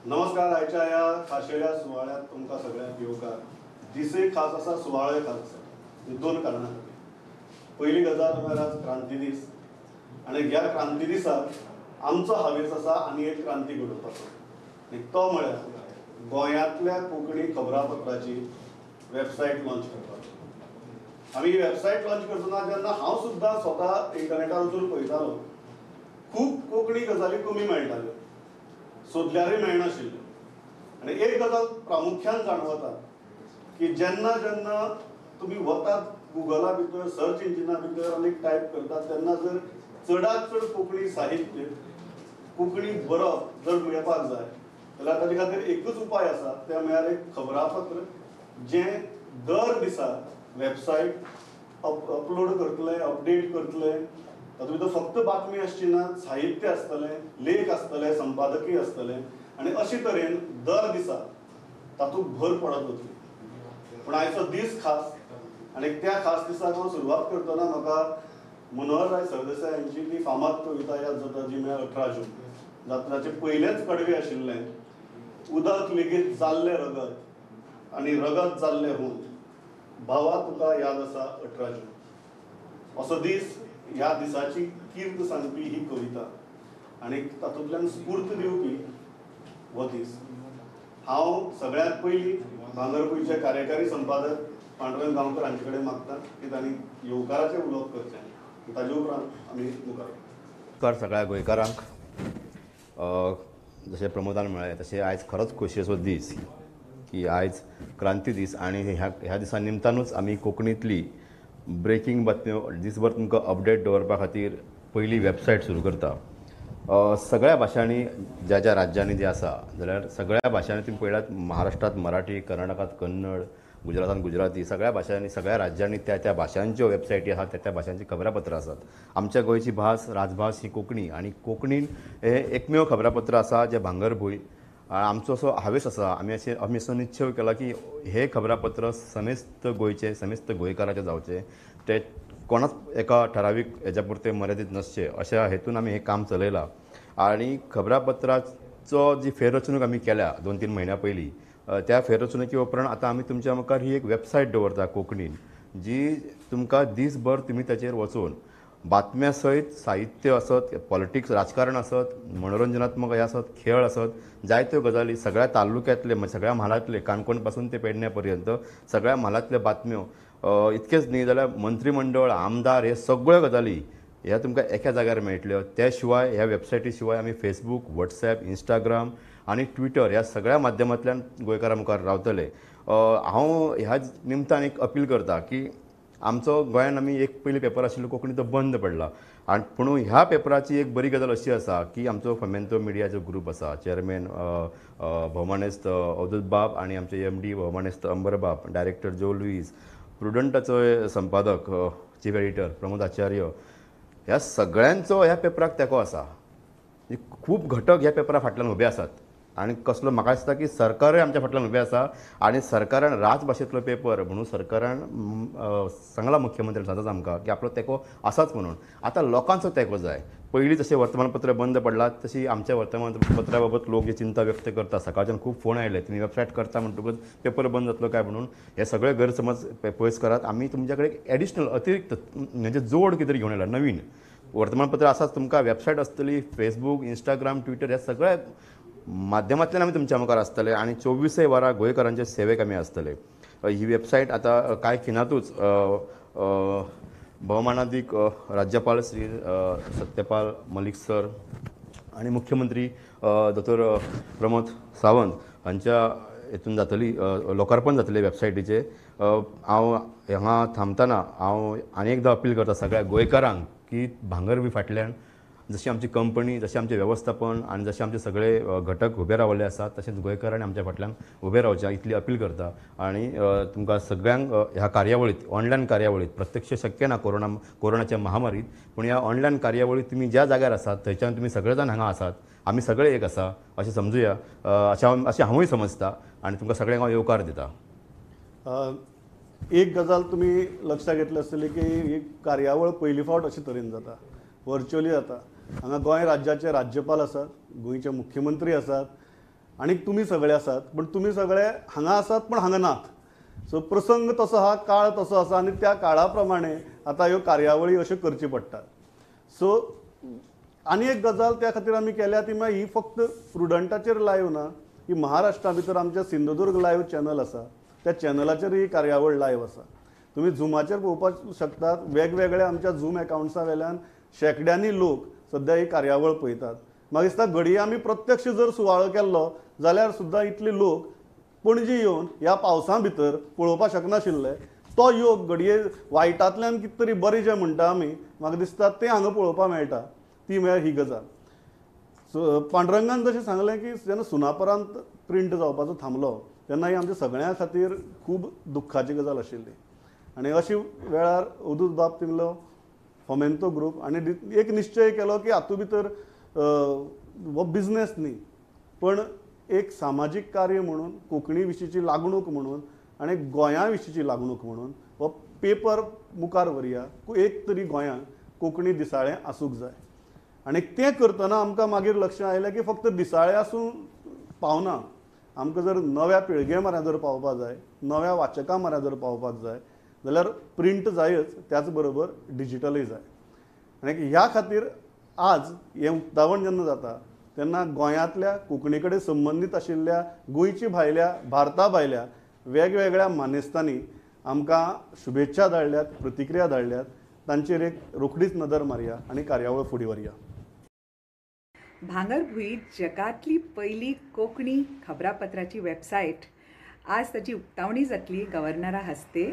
नमस्कार. आयच्या ह्या खाशेल्या सुवाळ्यात तुमकां सगळ्यांक येवकार. दिसय खास आसा, सुवाळोय खास आसा. दोन कारणां खातीर. पयली गजाल म्हळ्यार आज क्रांती दीस आनी ह्या क्रांती दिसाक आमचो हावेस आसा आनी एक क्रांती घडोवपाचो. आनी तो म्हळ्यार गोंयांतल्या कोंकणी खबरापत्राची वेबसायट लॉन्च करपाचो. आमी ही वेबसायट लॉन्च करतना जेन्ना हांव सुद्दां स्वता इंटरनेटार वचून पळयतालो, खूब कोंकणी गजाली कमी मेळटाल्यो, सोदल्यारय मेळनाशिल्ल्यो. आनी एक गजाल प्रामुख्यान जाणवता की जेन्ना जेन्ना तुमी वतात गुगला भितर, सर्च इंजिना भितर आनी टायप करतात, तेन्ना जर चडांत चड कोंकणी साहित्य, कोंकणी बरोवप जर मेळपाक जाय जाल्यार ताचे खातीर एकूच उपाय आसा, तें म्हळ्यार एक खबरापत्र जें दर दिसा वेबसायट अपलोड करतले, अपडेट करतले. तातूंत भितर फक्त बातमी आसची ना, साहित्य आसतलें, लेख आसतले, संपादकीय आसतले आनी अशे तरेन दर दिसा तातूंत भर पडत वतली. पूण आयचो दीस खास आनी त्या खास दिसाक हांव सुरवात करतना म्हाका मनोहरराय सरदेसाय हांची ती फामाद कविता याद जाता, जी म्हळ्यार 18 जून. जाचे पयलेच कडवे आशिल्लें, उदक लेगीत जाल्लें रगत आनी रगत जाल्लें हून, भावा तुका याद आसा 18 जून. असो दीस, ह्या दिसाची कीर्त सांगपी ही कविता आनी तातूंतल्यान स्फूर्त दिवपी हो दीस. हांव सगळ्यांत पयलीं भांगरभूंयचे कार्यकारी संपादक पांडुरंग गांवकर हांचे कडेन मागतां की तांणी येवकाराचें उलोवप करचें. ताजे उपरांत आमी मुखार. सगळ्या गोंयकारांक जशें प्रमोदान म्हळें तशें आयज खरोच खोशयेचो दीस की आयज क्रांती दीस आनी ह्या दिसा निमतानूच आमी कोंकणींतली ब्रेकींग बातम्यो दिसभर तुमकां अपडेट दवरपा खातीर पयली वेबसायट सुरू करता. सगळ्या भाशांनी ज्या ज्या राज्यांनी जे आसा जाल्यार सगळ्या भाशांनी तुमी पळयल्यात, महाराष्ट्रांत मराठी, कर्नाटकांत कन्नड, गुजरातांत गुजराती, सगळ्या भाशांनी सगळ्या राज्यांनी त्या त्या भाशांच्यो वेबसायटी आसात, त्या त्या भाशांची खबरापत्रां आसात. आमच्या गोंयची भास, राजभास ही कोंकणी आनी कोंकणीन हे एकमेव खबरापत्र आसा जें भांगरभूंय. आमचो असो हावेस आसा, आमी असो निश्चय केला की हे खबरापत्र समेस्त गोंयचे, समेस्त गोंयकाराचे जावचे. ते कोणाच एका ठरावीक हेच्या पुरते मर्यादीत नसचे, अशा हेतून आमी हें काम चलयलां. आनी खबरापत्राचो जी फेररचणूक आमी केल्या 2-3 म्हयन्या पयलीं, त्या फेररचणुके उपरांत आतां आमी तुमच्या मुखार ही एक वेबसायट दवरता कोंकणीन, जी तुमकां दिसभर तुमी ताचेर वचून बातम्या सयत साहित्य आसत, पॉलिटिक्स राजकारण आसत, मनोरंजनात्मक हे आसत, खेळ आसत, जायत्यो गजाली सगळ्या तालुक्यांतले, सगळ्या म्हालांतले, काणकोण पासून ते पेडण्या पर्यंत सगळ्या म्हालांतल्यो बातम्यो. इतकेंच न्ही जाल्यार मंत्रीमंडळ, आमदार, हे सगळ्यो गजाली ह्या तुमकां एका जाग्यार मेळटल्यो. त्या शिवाय ह्या वेबसायटी शिवाय आमी फेसबूक, वॉट्सॅप, इंस्टाग्राम आनी ट्विटर ह्या सगळ्या माध्यमांतल्यान गोंयकारां मुखार रावतले. हांव ह्या निमतान एक अपील करता की आमचो गोंयांत आमी एक पयलीं पेपर आशिल्लो कोंकणी, तो बंद पडला. आनी पूण ह्या पेपराची एक बरी गजाल अशी आसा की आमचो फॉमेंतो मिडियाचो ग्रूप आसा, चेअरमॅन भौमानेस्त अवधूत बाब आनी आमचे MD भौमानेस्त अंबर बाब, डायरेक्टर जो लुईस, प्रुडंटाचो संपादक चीफ एडिटर प्रमोद आचार्य, ह्या सगळ्यांचो ह्या पेपराक तेंको आसा. खूब घटक ह्या पेपरा फाटल्यान उबे आसात आनी कसलो म्हाका दिसता की सरकारूय आमच्या फाटल्यान उबें आसा. आनी सरकारान राजभाशेंतलो पेपर म्हणून सरकारान सांगलां, मुख्यमंत्र्यान सांगता आमकां की आपलो तेंको आसाच म्हणून. आतां लोकांचो तेंको जाय. पयलीं जशें वर्तमानपत्र बंद पडलां तशी आमच्या वर्तमानपत्रा बाबत लोक जी चिंता व्यक्त करता, सकाळच्यान खूब फोन आयले, तुमी वेबसायट करता म्हणटकूच पेपर बंद जातलो काय म्हणून. हे सगळे गैरसमज पयस करात. आमी तुमच्या कडेन एडिशनल अतिरिक्त म्हणजे जोड कितें घेवन येयला, नवीन वर्तमानपत्र आसाच, तुमकां वेबसायट आसतली, फेसबूक, इंस्टाग्राम, ट्विटर ह्या सगळ्या माध्यमांतल्यान आमी तुमच्या मुखार आसतले आनी 24 वरां गोंयकारांचे सेवेक आमी आसतले. ही वेबसायट आतां कांय खिणातूच भौमानादीक राज्यपाल श्री सत्यपाल मलीक सर आनी मुख्यमंत्री दोतोर प्रमोद सावंत हांच्या हेतून जातली, लोकार्पण जातलें वेबसायटीचें. हांव हांगा थांबतना हांव आनी एकदां अपील करता सगळ्या गोंयकारांक की भांगरभूंय फाटल्यान जशी आमची कंपनी, जशें आमचें वेवस्थापन आनी जशे आमचे सगळे घटक उबे रावले आसात, तशेंच गोंयकारांनी आमच्या फाटल्यान उबे रावचें इतली अपील करता. आनी तुमकां सगळ्यांक ह्या कार्यावळींत, ऑनलायन कार्यावळींत, प्रत्यक्ष शक्य ना कोरोनाच्या महामारीत, पूण ह्या ऑनलायन कार्यावळींत तुमी ज्या जाग्यार आसात थंयच्यान तुमी सगळे जाण हांगा आसात, आमी सगळे एक आसा अशें समजुया. अशें हांवूय समजता आनी तुमकां सगळ्यांक हांव येवकार दिता. एक गजाल तुमी लक्षात घेतली आसतली की ही कार्यावळ पयली फावट अशे तरेन जाता, व्हर्च्युअली जाता. हांगा गोंय राज्याचे राज्यपाल आसात, गोंयचे मुख्यमंत्री आसात आणि तुम्ही सगळे आसात, पण तुम्ही सगळे हांगा आसात पण हांगा नात. सो प्रसंग तसो आहा, काळ तसो आसा आनी त्या काळा प्रमाणे आतां ह्यो कार्यावळी अश्यो करच्यो पडटात. सो आनी एक गजाल त्या खातीर आमी केल्या ती म्हळ्यार ही फक्त प्रुडंटाचेर लायव्ह ना, ही महाराष्ट्रा भितर आमच्या सिंधुदुर्ग लायव्ह चॅनल आसा, त्या चॅनलाचेर ही कार्यावळ लायव्ह आसा. तुम्ही झुमाचेर पळोवपाक शकतात. वेगवेगळ्या आमच्या झूम अकाउंट्सा वेल्यान शेकड्यांनी लोक सध्या ही कार्यावळ पळयतात. म्हाका दिसता घडये आमी प्रत्यक्ष जर सुवाळो केल्लो जाल्यार सुद्दां इतले लोक पणजी येवन ह्या पावसा भितर पळोवपाक शकनाशिल्ले. तो योग घडये वायटांतल्यान कितें तरी बरें जें म्हणटा आमी, म्हाका दिसता तें हांगा पळोवपाक मेळटा. ती म्हळ्यार ही गजाल. सो पांडुरंगान जशें सांगलें की जेन्ना सुनापरांत प्रिंट जावपाचो थांबलो तेन्ना ही आमच्या सगळ्यां खातीर खूब दुख्खाची गजाल आशिल्ली. आनी अशी वेळार अवधूत बाब तिंगलो फोमेंतो ग्रूप आनी एक निश्चय केलो की हातूंत भितर हो बिझनेस न्ही पण एक सामाजीक कार्य म्हणून, कोंकणी विशींची लागणूक म्हणून आनी गोंया विशींची लागणूक म्हणून हो पेपर मुखार व्हरया. एक तरी गोंयांत कोंकणी दिसाळें आसूंक जाय. आनी तें करतना आमकां मागीर लक्षांत आयलें की फक्त दिसाळें आसूं पावना. आमकां जर नव्या पिळगे म्हऱ्यान जर पावपाक जाय, नव्या वाचकां म्हऱ्यान जर पावपाक जाय जाल्यार प्रिंट जायच, त्याच बरोबर डिजिटलय जाय. आनी ह्या खातीर आज हें उक्तावण जेन्ना जाता तेन्ना गोंयांतल्या कोंकणी कडेन संबंदीत आशिल्ल्या गोंयची भायल्या भारता भायल्या वेगवेगळ्या मानेस्तांनी आमकां शुभेच्छा धाडल्यात, प्रतिक्रिया धाडल्यात. तांचेर एक रोखडीच नदर मारया आनी कार्यावळ फुडें व्हरया. भांगरभूंय जगातली पहिली कोंकणी खबरापत्राची वेबसायट आज ताची उक्तावणी जातली गव्हर्नरा हस्ते.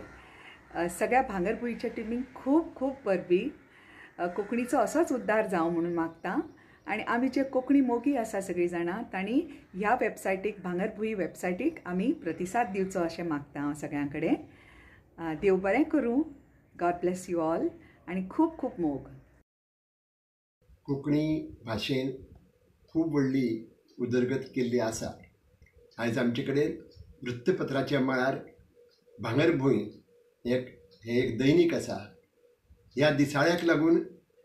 सगळ्या भांगरभूंयच्या टिमीक खूब खूब परबी. कोंकणीचो असोच उद्धार जावं म्हणून मागता. आनी आमी जे कोंकणी मोगी आसा सगळीं जाणां तांणी ह्या वेबसायटीक, भांगरभूंय वेबसायटीक आमी प्रतिसाद दिवचो अशें मागता हांव सगळ्यां कडेन. देव बरें करूं. गॉड ब्लेस यू ऑल आनी खूब खूब मोग. कोंकणी भाशेन खूब व्हडली उदरगत केल्ली आसा. आयज आमचे कडेन वृत्तपत्राचे मळार भांगरभूंय हें एक दैनीक आसा. ह्या दिसाळ्याक लागून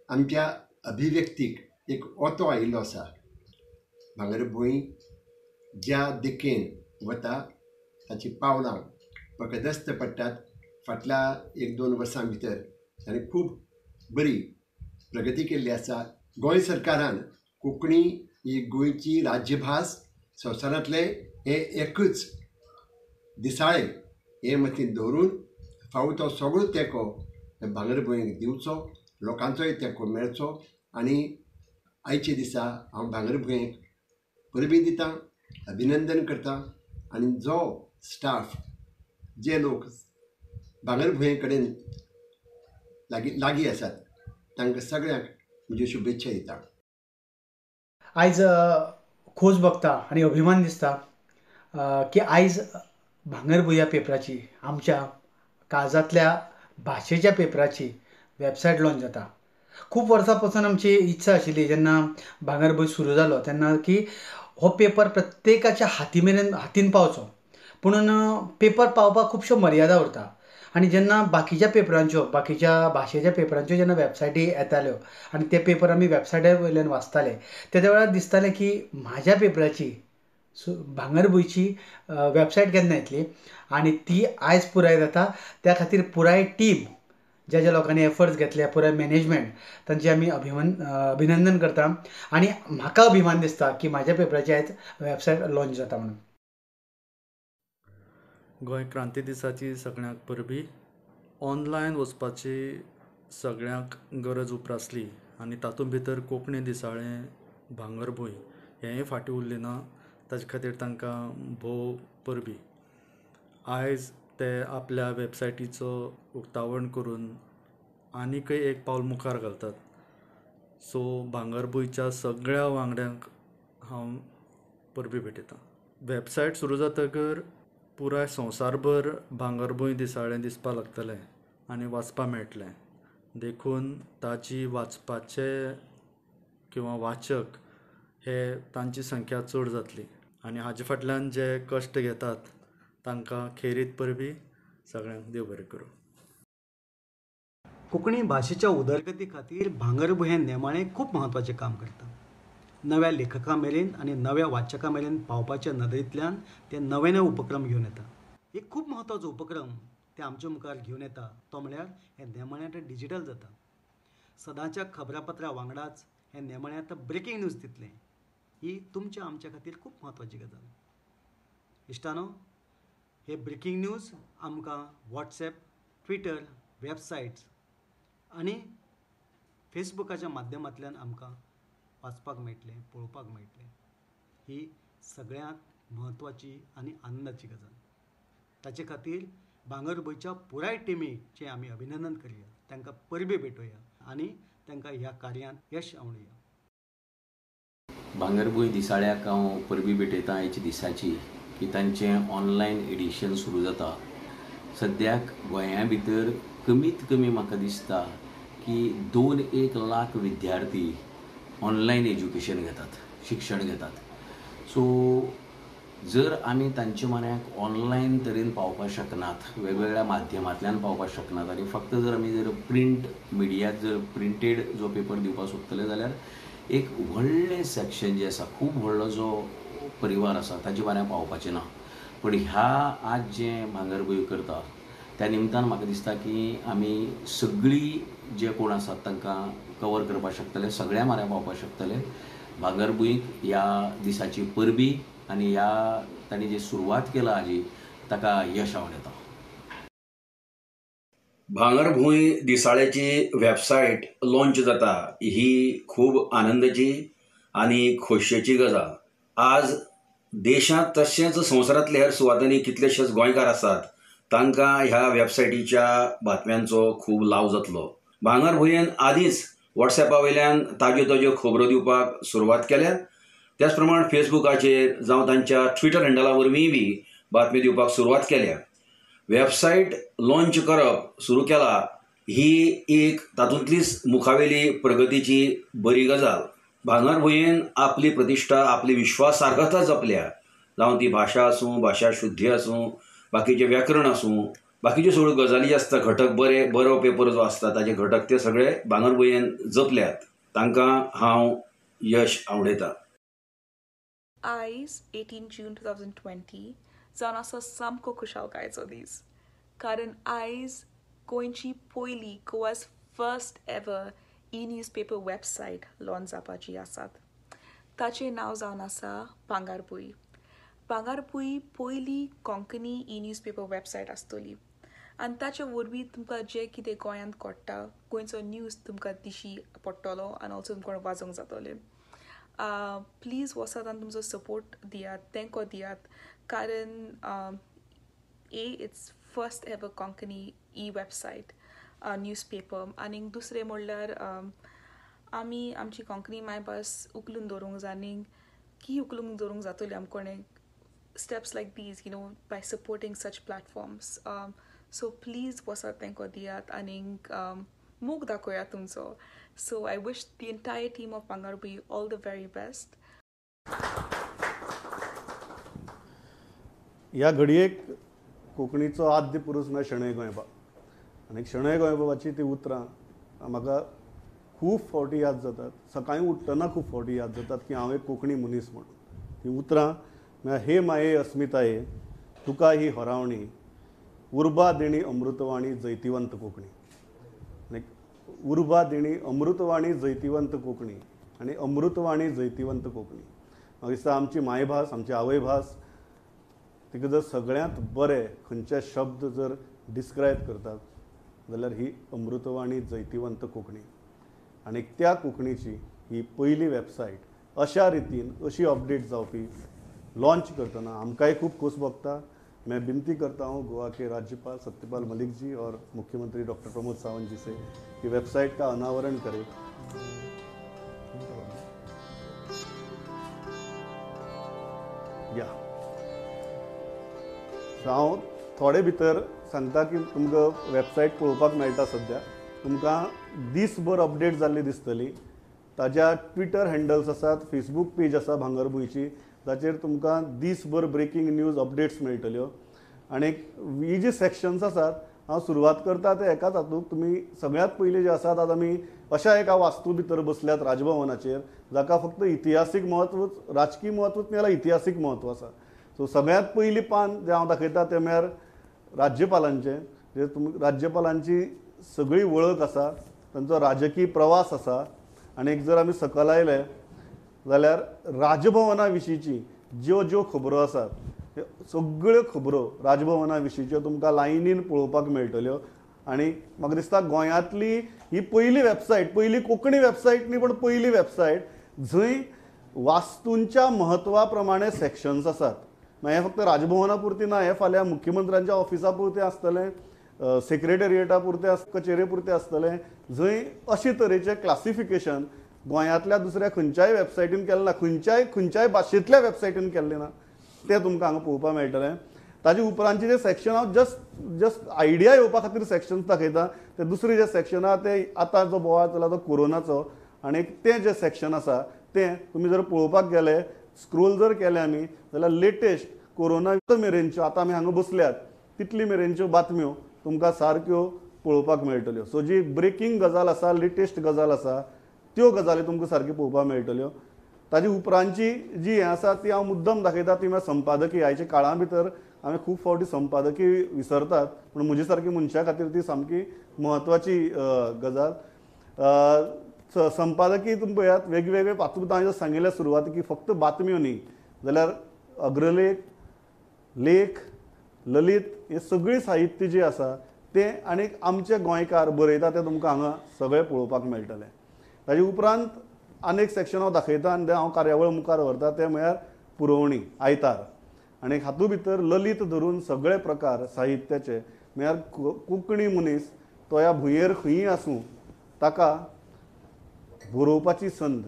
आमच्या अभिव्यक्तीक एक ओतो आयिल्लो आसा. भांगरभूंय ज्या दिकेन वता ताची पावलां पकडस्त पडटात. फाटल्या 1-2 वर्सां भितर ताणें खूब बरी प्रगती केल्ली आसा. गोंय सरकारान कोंकणी ही गोंयची राज्यभास संवसारांतलें हें एकच दिसाळें हे मतीन दवरून फावो तो सगळो तेंको भांगरभूंयक दिवचो, लोकांचोय तेंको मेळचो. आनी आयचे दिसा हांव भांगरभूंयक परबी दितां, अभिनंदन करतां. आनी जो स्टाफ, जे लोक भांगरभूंये कडेन लागीं आसात तांकां सगळ्यांक म्हज्यो शुभेच्छा दितां. आयज खोस भोगता आनी अभिमान दिसता की आयज भांगरभूंय ह्या पेपराची, आमच्या काळजांतल्या भाशेच्या पेपराची वेबसायट लॉन्च जाता. खूब वर्सां पासून आमची इत्सा आशिल्ली जेन्ना भांगरभूंय सुरू जालो तेन्ना की हो पेपर प्रत्येकाच्या हातीन पावचो. पूण पेपर पावपाक खुबश्यो मर्यादा उरता. आनी जेन्ना बाकीच्या भाशेच्या पेपरांच्यो जेन्ना वेबसायटी येताल्यो आनी ते पेपर आमी वेबसायटी वयल्यान वाचताले तेद्या वेळार दिसतालें की म्हाज्या पेपराची भांगरभूंयची वेबसायट केन्ना येतली. आनी ती आयज पुराय जाता. त्या खातीर पुराय टीम, ज्या ज्या लोकांनी एफर्ट्स घेतले, पुराय मॅनेजमेंट, तांचे आमी अभिनंदन करता. आनी म्हाका अभिमान दिसता की म्हाज्या पेपराची आयज वेबसायट लॉन्च जाता म्हणून. गोंय क्रांती दिसाची सगळ्यांक परबी. ऑनलायन वचपाची सगळ्यांक गरज उप्रासली आनी तातूंत भितर कोंकणी दिसाळें भांगरभूंय हेंय फाटीं उरलें ना. ताचे खातीर तांकां भोव परबी. आयज ते आपल्या वेबसायटीचो उक्तावण करून आनीकय एक पावल मुखार घालतात. सो भांगरभूंयच्या सगळ्या वांगड्यांक हांव परबी भेटयतां. वेबसायट सुरू जातकर पुराय संवसारभर भांगरभूंय दिसाळें दिसपाक लागतलें आनी वाचपाक मेळटलें. देखून ताची वाचपाचे किंवा वाचक हे तांची संख्या चड जातली. आनी हाजे फाटल्यान जे कश्ट घेतात तांकां खेरीत परबी. सगळ्यांक देव बरें करूं. कोंकणी भाशेच्या उदरगती खातीर भांगरभूंय हें नेमाळें खूब म्हत्वाचें काम करता. नव्या लेखकां मेरेन आनी नव्या वाचकां मेरेन पावपाच्या नदरेंतल्यान ते नवे उपक्रम घेवन येता. एक खूब म्हत्वाचो उपक्रम ते आमच्या मुखार घेवन येता तो म्हळ्यार हें नेमाळें डिजिटल जाता. सदांच्या खबरापत्रां वांगडाच हें नेमाळें आतां ब्रेकींग न्यूज दितलें. ही तुमच्या आमच्या खातीर खूब म्हत्वाची गजाल. इश्टानो, हे ब्रेकींग न्यूज आमकां वॉट्सॅप, ट्विटर, वेबसायट्स आनी फेसबुकाच्या माध्यमांतल्यान आमकां वाचपाक मेळटलें, पळोवपाक मेळटलें. ही सगळ्यांत म्हत्वाची आनी आनंदाची गजाल. ताचे खातीर भांगरभूंयच्या पुराय टिमीचें आमी अभिनंदन करया, तांकां परबी भेटोया आनी तांकां ह्या कार्यांत यश आवडुया. भांगरभूंय दिसाळ्याक हांव परबी भेटयतां हेच्या दिसाची की तांचें ऑनलायन एडिशन सुरू जाता. सद्याक गोंया भितर कमीत कमी म्हाका दिसता की 2-1 लाख विद्यार्थी ऑनलायन एज्युकेशन घेतात, शिक्षण घेतात. सो जर आमी तांचे म्हऱ्याक ऑनलायन तरेन पावपाक शकनात, वेगवेगळ्या माध्यमांतल्यान पावपाक शकनात आनी फक्त जर आमी जर प्रिंट मिडियाक जर प्रिंटेड जो पेपर दिवपाक सोदतले जाल्यार एक व्हडलें सेक्शन जें आसा, खूब व्हडलो जो परिवार आसा ताचे म्हऱ्याक पावपाचें ना. पूण ह्या आज जें भांगरभूंय करता त्या निमतान म्हाका दिसता की आमी सगळीं जे कोण आसात तांकां कवर करपाक शकतले, सगळ्या म्हऱ्याक पावपाक शकतले. भांगरभूंयक ह्या दिसाची परबी आनी ह्या तांणी जी सुरवात केला हाजी ताका यश आवड येता. भांगरभूंय दिसाळ्याची वेबसायट लॉन्च जाता ही खूब आनंदाची आनी खोशयेची गजाल. आज देशांत तशेंच संवसारांतले हेर सुवातांनी कितलेशेच गोंयकार आसात तांकां ह्या वेबसायटीच्या बातम्यांचो खूब लाव जातलो. भांगरभूंयेन आदींच वॉट्सॅपा वयल्यान ताज्यो खबरो दिवपाक सुरवात केल्या. त्याच प्रमाण फेसबुकाचेर जावं तांच्या ट्विटर हँडला वरवीं बी बातमी दिवपाक सुरवात केल्या. वेबसायट लॉन्च करप सुरू केला ही एक तातूंतलीच मुखावेली प्रगतीची बरी गजाल. भांगरभूंयेन आपली प्रतिश्ठा, आपली विश्वासार्हता जपल्या, जावं ती भाशा आसूं, भाशा शुद्धी आसूं, बाकीचे व्याकरण आसूं, बाकीच्यो सगळ्यो गजाली आसता, घटक बरो पेपर जो आसता ताचे घटक ते सगळे भांगरभूंयेन जपल्यात. तांकां हांव यश आवडयतां. आयज 18 जून 2020 जावन आसा सामको खुशालकायेचो दीस. कारण आयज गोंयची पयली Goa's first ever news paper website launch जावपाची आसात. ताचें नांव जावन आसा भांगरभूंय. भांगरभूंय पयली कोंकणी न्यूज पेपर वेबसायट आसतली आनी ताचे वरवीं तुमकां जें कितें गोंयांत घडटा, गोंयचो न्यूज तुमकां दिशी पडटलो आनी ऑल्सो तुमकां वाचूंक जातलें. प्लीज वसात आनी तुमचो सपोर्ट दियात, तेंको दियात, कारण it's first ever Konkani website news paper. आनी दुसरें म्हणल्यार आमी आमची कोंकणी मायभास उखलून दवरूंक जाय आनी की उखलून दवरूंक जातली आमकोणें steps like these, by supporting such platforms. So please वसात तेंको दियात आनी मोग दाखोयात तुमचो. So I wish the entire team of Bhangarabhui all the very best. ह्या घडयेक कोंकणीचो आद्य पुरूश म्हळ्यार शणै गोंयबाब. आनी शणै गोंयबाबाची ती उतरां म्हाका खूब फावटी याद जातात. सकाळीं उठ्ठना खूब फावटी याद जातात की हांव एक कोंकणी मनीस म्हणून. ती उतरां म्हळ्यार हे माये अस्मिताये तुका ही होरावणी, उर्बा देणी अमृतवाणी जैतिवंत कोंकणी. उर्बा देणी अमृतवाणी जैतिवंत कोंकणी आनी अमृतवाणी जैतिवंत कोंकणी. म्हाका दिसता आमची मायभास, आमची आवयभास, तिका जर सगळ्यांत बरे खंयचे शब्द जर डिस्क्रायब करतात जाल्यार ही अमृतवाणी जैतिवंत कोंकणी. आनी त्या कोंकणीची ही पयली वेबसायट अशा रितीन अशी अपडेट जावपी लॉन्च करतना आमकांय खूब खोस भोगता. मैं विनती करता हूँ गोवा के राज्यपाल सत्यपाल मलिक जी और मुख्यमंत्री डॉक्टर प्रमोद सावंत जी से कि वेबसाइट का अनावरण करें. या हांव थोडे भितर सांगता की तुमकां वेबसायट पळोवपाक मेळटा. सद्या तुमकां दीसभर अपडेट जाल्ली दिसतली. ताज्या ट्विटर हँडल्स आसात, फेसबूक पेज आसा भांगरभूंयची, ताचेर तुमकां दीसभर ब्रेकींग न्यूज अपडेट्स मेळटल्यो. आनी ही जी सेक्शन्स आसात हांव सुरवात करता ते एकाच हातूंत तुमी सगळ्यांत पयलीं जे आसात आतां आमी अशा एका वास्तू भितर बसल्यात राजभवनाचेर जाका फक्त इतिहासीक म्हत्वूच राजकीय म्हत्वूच न्ही जाल्यार इतिहासीक म्हत्व आसा. सो सगळ्यांत पयलीं पान जें हांव दाखयता तें म्हळ्यार राज्यपालांचें, जे राज्यपालांची सगळी वळख आसा, तांचो राजकीय प्रवास आसा. आनी जर आमी सकयल आयले जाल्यार राजभवना विशींची ज्यो ज्यो खबरो आसात त्यो सगळ्यो खबरो राजभवना विशींच्यो तुमकां लायनीन पळोवपाक मेळटल्यो. आनी म्हाका दिसता गोंयांतली ही पयली वेबसायट, पयली कोंकणी वेबसायट न्ही पण पयली वेबसायट जंय वास्तूंच्या म्हत्वा प्रमाणे सेक्शन्स आसात. हें फक्त राजभवना पुरती ना, हें फाल्यां मुख्यमंत्र्यांच्या ऑफिसा पुरतें आसतलें, सेक्रेटरिएटा पुरतें कचेरे पुरतें आसतलें, जंय अशे तरेचें क्लासिफिकेशन गोंयांतल्या दुसऱ्या खंयच्याय वेबसायटीन केलें ना, खंयच्याय भाशेंतल्या वेबसायटीन केल्लें ना. तें तुमकां हांगा पळोवपाक मेळटलें. ताजे उपरांतचे जे सेक्शन हांव जस्ट आयडिया येवपा खातीर सेक्शन्स दाखयता. ते दुसरे जे सेक्शन आहा ते आतां जो बोवाळ चला तो कोरोनाचो, आनी तें जें सेक्शन आसा तें तुमी जर पळोवपाक गेले, स्क्रोल जर केले आमी जाल्यार लेटेस्ट कोरोना मेरेनच्यो आतां आमी हांगा बसल्यात तितली मेरेनच्यो बातम्यो तुमकां सारक्यो पळोवपाक मेळटल्यो. सो जी ब्रेकींग गजाल आसा, लेटेस्ट गजाल आसा, त्यो गजाली तुमकां सारक्यो पळोवपाक मेळटल्यो. ताजी उपरांतची जी हें आसा ती हांव मुद्दम दाखयता ती म्हळ्यार संपादकी. आयच्या काळा भितर आमी खूब फावटी संपादकी विसरतात, पूण म्हजे सारकी मनशा खातीर ती सामकी म्हत्वाची गजाल. संपादकी तुमी पळयात वेगवेगळे हातूंत हांवें सांगिल्ल्या सुरवाती की फक्त बातम्यो न्ही जाल्यार अग्रलेख, लेख, ललीत हे सगळी साहित्य जी आसा तें आनी आमचे गोंयकार बरयता तें तुमकां हांगा सगळें पळोवपाक मेळटलें. ताजे उपरांत आनीक सेक्शन हांव दाखयता आनी हांव कार्यावळ मुखार व्हरता तें म्हळ्यार पुरवणी आयतार. आनी हातूंत भितर ललीत धरून सगळे प्रकार साहित्याचे म्हळ्यार कोंकणी मनीस तो ह्या भुंयेर खंयी आसूं ताका बरोवपाची संद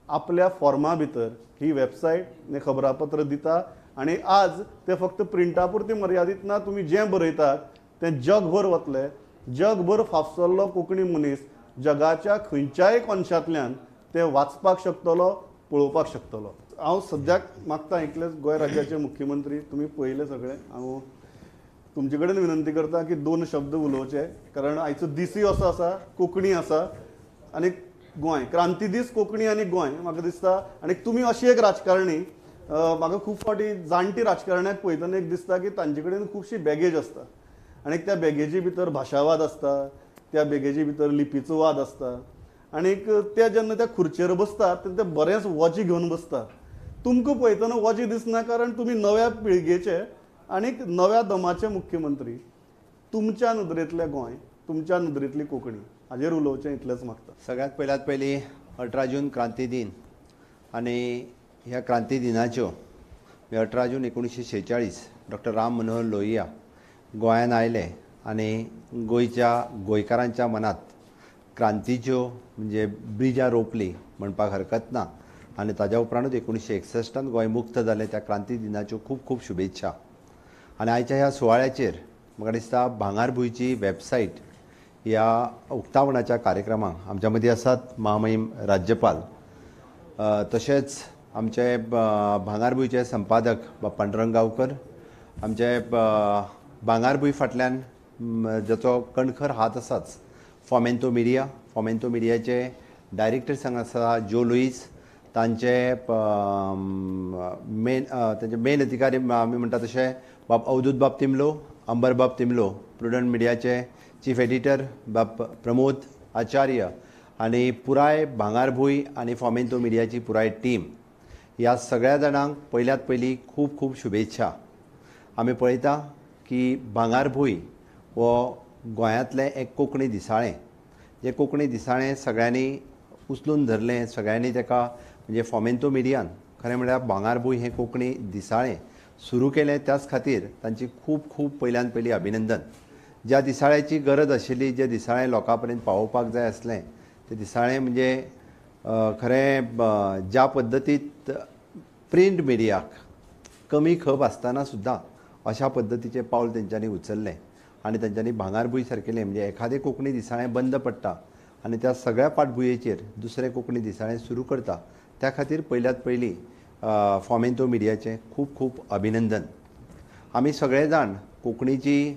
आपल्या फॉर्मा भितर ही वेबसायट हें खबरापत्र दिता. आनी आज तें फक्त प्रिंटा पुरती मर्यादीत ना, तुमी जें बरयतात तें जगभर वतलें. जगभर फाफसल्लो कोंकणी मनीस जगाच्या खंयच्याय कोनशांतल्यान तें वाचपाक शकतलो, पळोवपाक शकतलो. हांव सद्याक मागता इतलेंच, गोंय राज्याचे मुख्यमंत्री तुमी पळयले सगळें. हांव तुमचे कडेन विनंती करता की 2 शब्द उलोवचे, कारण आयचो दिसूय असो आसा, कोंकणी आसा आनी गोंय, क्रांती दीस कोंकणी आनी गोंय म्हाका दिसता. आनी तुमी अशी एक राजकारणी, म्हाका खूब फावटी जाणटी राजकारण्याक पळयतना एक दिसता की तांचे कडेन खुबशी बॅगेज आसता आनी त्या बॅगेजी भितर भाशावाद आसता, त्या बॅगेजी भितर लिपीचो वाद आसता. आनीक ते जेन्ना त्या खुर्चेर बसतात तेन्ना ते बरेंच वजी घेवन बसतात. तुमकां पळयतना वजी दिसना, कारण तुमी नव्या पिळगेचे आनीक नव्या दमाचे मुख्यमंत्री. तुमच्या नदरेंतलें गोंय, तुमच्या नदरेंतली कोंकणी, हाजेर उलोवचें इतलेंच मागता. सगळ्यात पयलीं 18 जून क्रांती दिन आनी ह्या क्रांती दिनाच्यो 18 जून 1946 डॉक्टर राम मनोहर लोहिया गोंयांत आयले आनी गोंयकारांच्या मनांत क्रांतीच्यो म्हणजे ब्रिजां रोंपली म्हणपाक हरकत ना. आनी ताज्या उपरांतूच 1961 गोंय मुक्त जालें. त्या क्रांती दिनाच्यो खूब खूब शुभेच्छा. आनी आयच्या ह्या सुवाळ्याचेर म्हाका दिसता भांगारभूंयची वेबसायट ह्या उक्तावणाच्या कार्यक्रमाक आमच्या मदीं आसात महामहीम राज्यपाल, तशेंच आमचे भांगारभूंयचे संपादक बाब पांडुरंग गांवकर, आमचे भांगारभूंय फाटल्यान जाचो कणखर हात आसाच फॉमेंतो मिडियाचे डायरेक्टर सांग आसा जो लुईस, तांचे मेन अधिकारी आमी म्हणटा तशे बाब अवधूत बाब तिमलो, अंबर बाब तिमलो, प्रुडंट मिडियाचे चीफ एडिटर बाब प्रमोद आचार्य आनी पुराय भांगारभूंय आनी फॉमेंतो मिडियाची पुराय टीम, ह्या सगळ्या जाणांक पयल्यात पयलीं खूब खूब शुभेच्छा. आमी पळयता की भांगारभूंय हो गोंयांतलें एक कोंकणी दिसाळें, जें कोंकणी दिसाळें सगळ्यांनी उचलून धरलें, सगळ्यांनी ताका म्हणजे फॉमेंतो मिडियान खरें म्हळ्यार भांगारभूंय हें कोंकणी दिसाळें सुरू केलें. त्याच खातीर तांची खूब खूब पयल्यान पयलीं अभिनंदन. ज्या दिसाळ्याची गरज आशिल्ली, जें दिसाळें लोकां पर्यंत पावोवपाक जाय आसलें, तें दिसाळें म्हणजे खरें ज्या पद्दतीत प्रिंट मिडियाक कमी खप आसतना सुद्दां अशा पद्दतीचें पावल तेंच्यांनी उचल्लें. आनी तांच्यांनी भांगारभूंय सारकेलें म्हणजे एखादें कोंकणी दिसाळें बंद पडटा आनी त्या सगळ्या फाटभुंयेचेर दुसरें कोंकणी दिसाळें सुरू करता. त्या खातीर पयल्यात पयलीं फॉमेंतो मिडियाचें खूब खूब अभिनंदन. आमी सगळे जाण कोंकणीची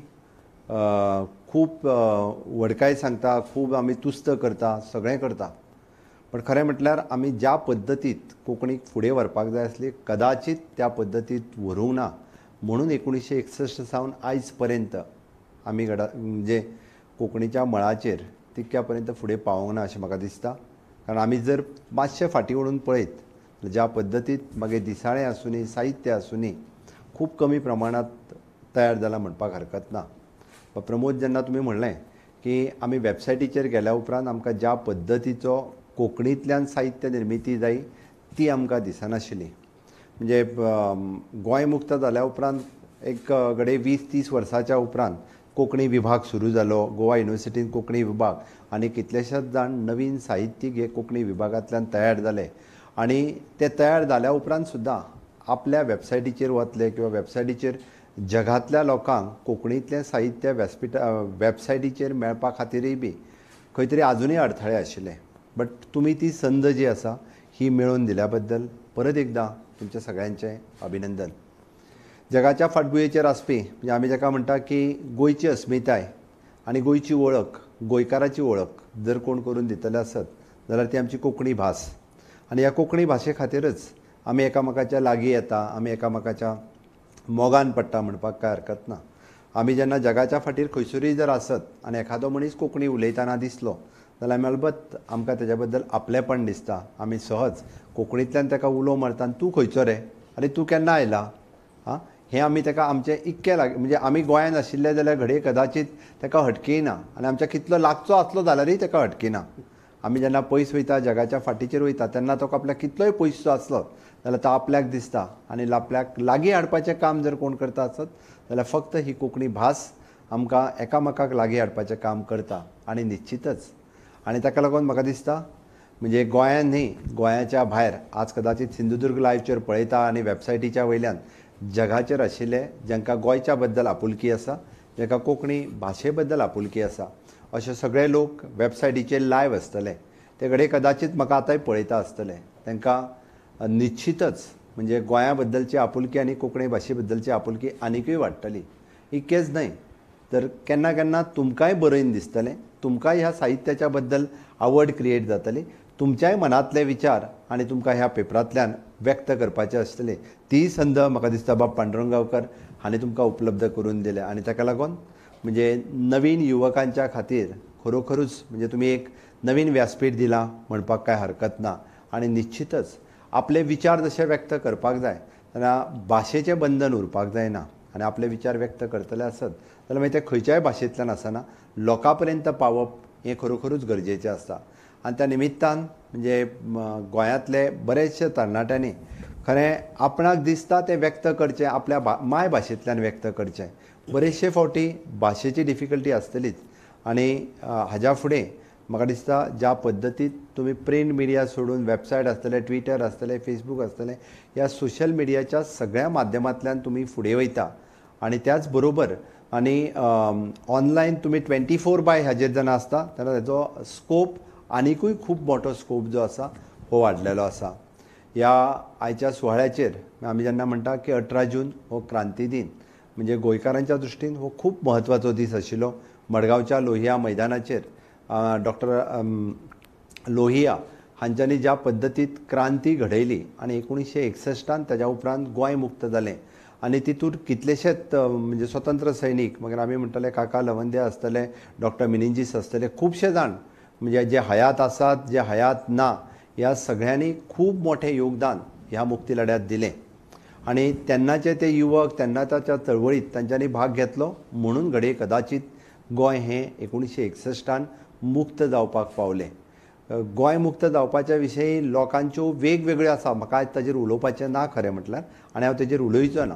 खूब व्हडकाय सांगता, खूब आमी तुस्त करता, सगळें करता. पण खरें म्हटल्यार आमी ज्या पद्दतीत कोंकणीक फुडें व्हरपाक जाय आसली कदाचित त्या पद्दतीत व्हरूंक ना. म्हणून 1961 सावन आयज पर्यंत आमी म्हणजे कोंकणीच्या मळाचेर तितक्या पर्यंत फुडें पावूंक ना अशें म्हाका दिसता. कारण आमी जर मातशें फाटीं वळून पळयत ज्या पद्दतीत मागीर दिसाळें आसूंदी, साहित्य आसूंदी खूब कमी प्रमाणांत तयार जालां म्हणपाक हरकत ना. प्रमोद जेन्ना तुमी म्हणलें की आमी वॅबसायटीचेर गेल्या उपरांत आमकां ज्या पद्दतीचो कोंकणींतल्यान साहित्य निर्मिती जाय ती आमकां दिसनाशिल्ली. म्हणजे गोंय मुक्त जाल्या उपरांत एक घडये 20-30 वर्सांच्या उपरांत कोंकणी विभाग सुरू जालो, गोवा युनिवर्सिटीन कोंकणी विभाग, आनी कितलेशेच जाण नवीन साहित्यीक हे कोंकणी विभागांतल्यान तयार जाले. आनी ते तयार जाल्या उपरांत सुद्दां आपल्या वॅबसायटीचेर वतले किंवा वॅबसायटीचेर जगांतल्या लोकांक कोंकणींतलें साहित्य वॅबसायटीचेर मेळपा खातीरय बी खंय तरी आजुनूय अडथळे आशिल्ले. बट तुमी ती संद जी आसा ही मेळोवन दिल्या बद्दल परत एकदां तुमच्या सगळ्यांचें अभिनंदन. जगाच्या फाटभुंयेचेर आसपी म्हणजे आमी जाका म्हणटा की गोंयची अस्मिताय आनी गोंयची वळख, गोंयकाराची वळख जर कोण करून दितले आसत जाल्यार ती आमची कोंकणी भास. आनी ह्या कोंकणी भाशे खातीरच आमी एकामेकाच्या लागीं येता, आमी एकामेकाच्या मोगान पडटा म्हणपाक कांय हरकत ना. आमी जेन्ना जगाच्या फाटीर खंयसरूय जर आसत आनी एखादो मनीस कोंकणी उलयतना दिसलो जाल्यार मेळबत आमकां तेज्या बद्दल आपलेपण दिसता. आमी सहज कोंकणींतल्यान ताका उलो मारता, तूं खंयचो रे, आरे तूं केन्ना आयला, हां, हें आमी ताका आमचें इतकें म्हणजे आमी गोंयांत आशिल्ले जाल्यार घडये कदाचित ताका हटकेय ना आनी आमच्या कितलो लागचो आसलो जाल्यारय ताका हटके ना. आमी जेन्ना पयस वयता, जगाच्या फाटीचेर वयता तेन्ना तो आपल्याक कितलोय पयसचो आसलो जाल्यार तो आपल्याक दिसता. आनी आपल्याक लागीं हाडपाचें काम जर कोण करता आसत जाल्यार फक्त ही कोंकणी भास आमकां एकामेकाक लागीं हाडपाचें काम करता. आनी निश्चितच आनी ताका लागून म्हाका दिसता म्हणजे गोंयांत न्ही, गोंयाच्या भायर आज कदाचित सिंधुदुर्ग लायव्हचेर पळयता आनी वॅबसायटीच्या वयल्यान जगाचेर आशिल्ले जांकां गोंयच्या बद्दल आपुलकी आसा, जांकां कोंकणी भाशे बद्दल आपुलकी आसा, अशे सगळे लोक वॅबसायटीचेर लायव्ह आसतले. ते घडये कदाचित म्हाका आतांय पळयता आसतले. तांकां निश्चितच म्हणजे गोंया बद्दलची आपुलकी आनी कोंकणी भाशे बद्दलची आपुलकी आनिकूय वाडटली. इतकेंच न्हय तर केन्ना केन्ना तुमकांय बरयन दिसतलें, तुमकांय ह्या साहित्याच्या बद्दल आवड क्रिएट जातली, तुमच्याय मनांतले विचार आनी तुमकां ह्या पेपरांतल्यान व्यक्त करपाचे आसतले. ती संद म्हाका दिसता बाब पांडुरंग गांवकर हांणी तुमकां उपलब्ध करून दिले. आनी ताका लागून म्हणजे नवीन युवकांच्या खातीर खरोखरूच म्हणजे तुमी एक नवीन व्यासपीठ दिलां म्हणपाक कांय हरकत ना. आनी निश्चितच आपले विचार जशे व्यक्त करपाक जाय तेन्ना भाशेचें बंधन उरपाक जायना. आनी आपले विचार व्यक्त करतले आसत जाल्यार मागीर ते खंयच्याय भाशेंतल्यान आसना लोकां पर्यंत पावप हें खरोखरूच गरजेचें आसता. आनी त्या निमित्तान म्हणजे गोंयांतले बरेचशे तरणाट्यांनी खरें आपणाक दिसता तें व्यक्त करचें, आपल्या माय भाशेंतल्यान व्यक्त करचें. बरेचशे फावटी भाशेची डिफिकल्टी आसतलीच. आनी हाज्या फुडें म्हाका दिसता ज्या पद्दतीत तुमी प्रिंट मिडिया सोडून वॅबसायट आसतले, ट्विटर आसतले, फेसबूक आसतले, ह्या सोशल मिडियाच्या सगळ्या माध्यमांतल्यान तुमी फुडें वयता. आनी त्याच बरोबर आनी ऑनलायन तुमी 24/7 हाजेर जेन्ना आसता तेन्ना तेजो स्कोप आनिकूय खूब मोठो स्कोप जो आसा हो वाडलेलो आसा. ह्या आयच्या सुवाळ्याचेर आमी जेन्ना म्हणटा की 18 जून हो क्रांती दिन म्हणजे गोंयकारांच्या दृश्टीन हो खूब म्हत्वाचो दीस आशिल्लो. मडगांवच्या लोहिया मैदानाचेर डॉक्टर लोहिया हांच्यांनी ज्या पद्दतीत क्रांती घडयली आनी 1961 ताज्या उपरांत गोंय मुक्त जालें आनी तितूंत कितलेशेच म्हणजे स्वतंत्र सैनीक मागीर आमी म्हणटले काका लवंदे आसतले, डॉक्टर मिनेजीस आसतले, खुबशे जाण म्हणजे जे हयात आसात, जे हयात ना, ह्या सगळ्यांनी खूब मोठें योगदान ह्या मुक्ती लड्यात दिलें. आनी तेन्नाचे ते युवक तेन्नाच्या चळवळीत तांच्यांनी भाग घेतलो म्हणून घडये कदाचित गोंय हें 1961 मुक्त जावपाक पावलें. गोंय मुक्त जावपाच्या विशयी लोकांच्यो वेगवेगळ्यो आसा. म्हाका आयज ताजेर उलोवपाचें ना खरें म्हटल्यार आनी हांव ताजेर उलयचो ना.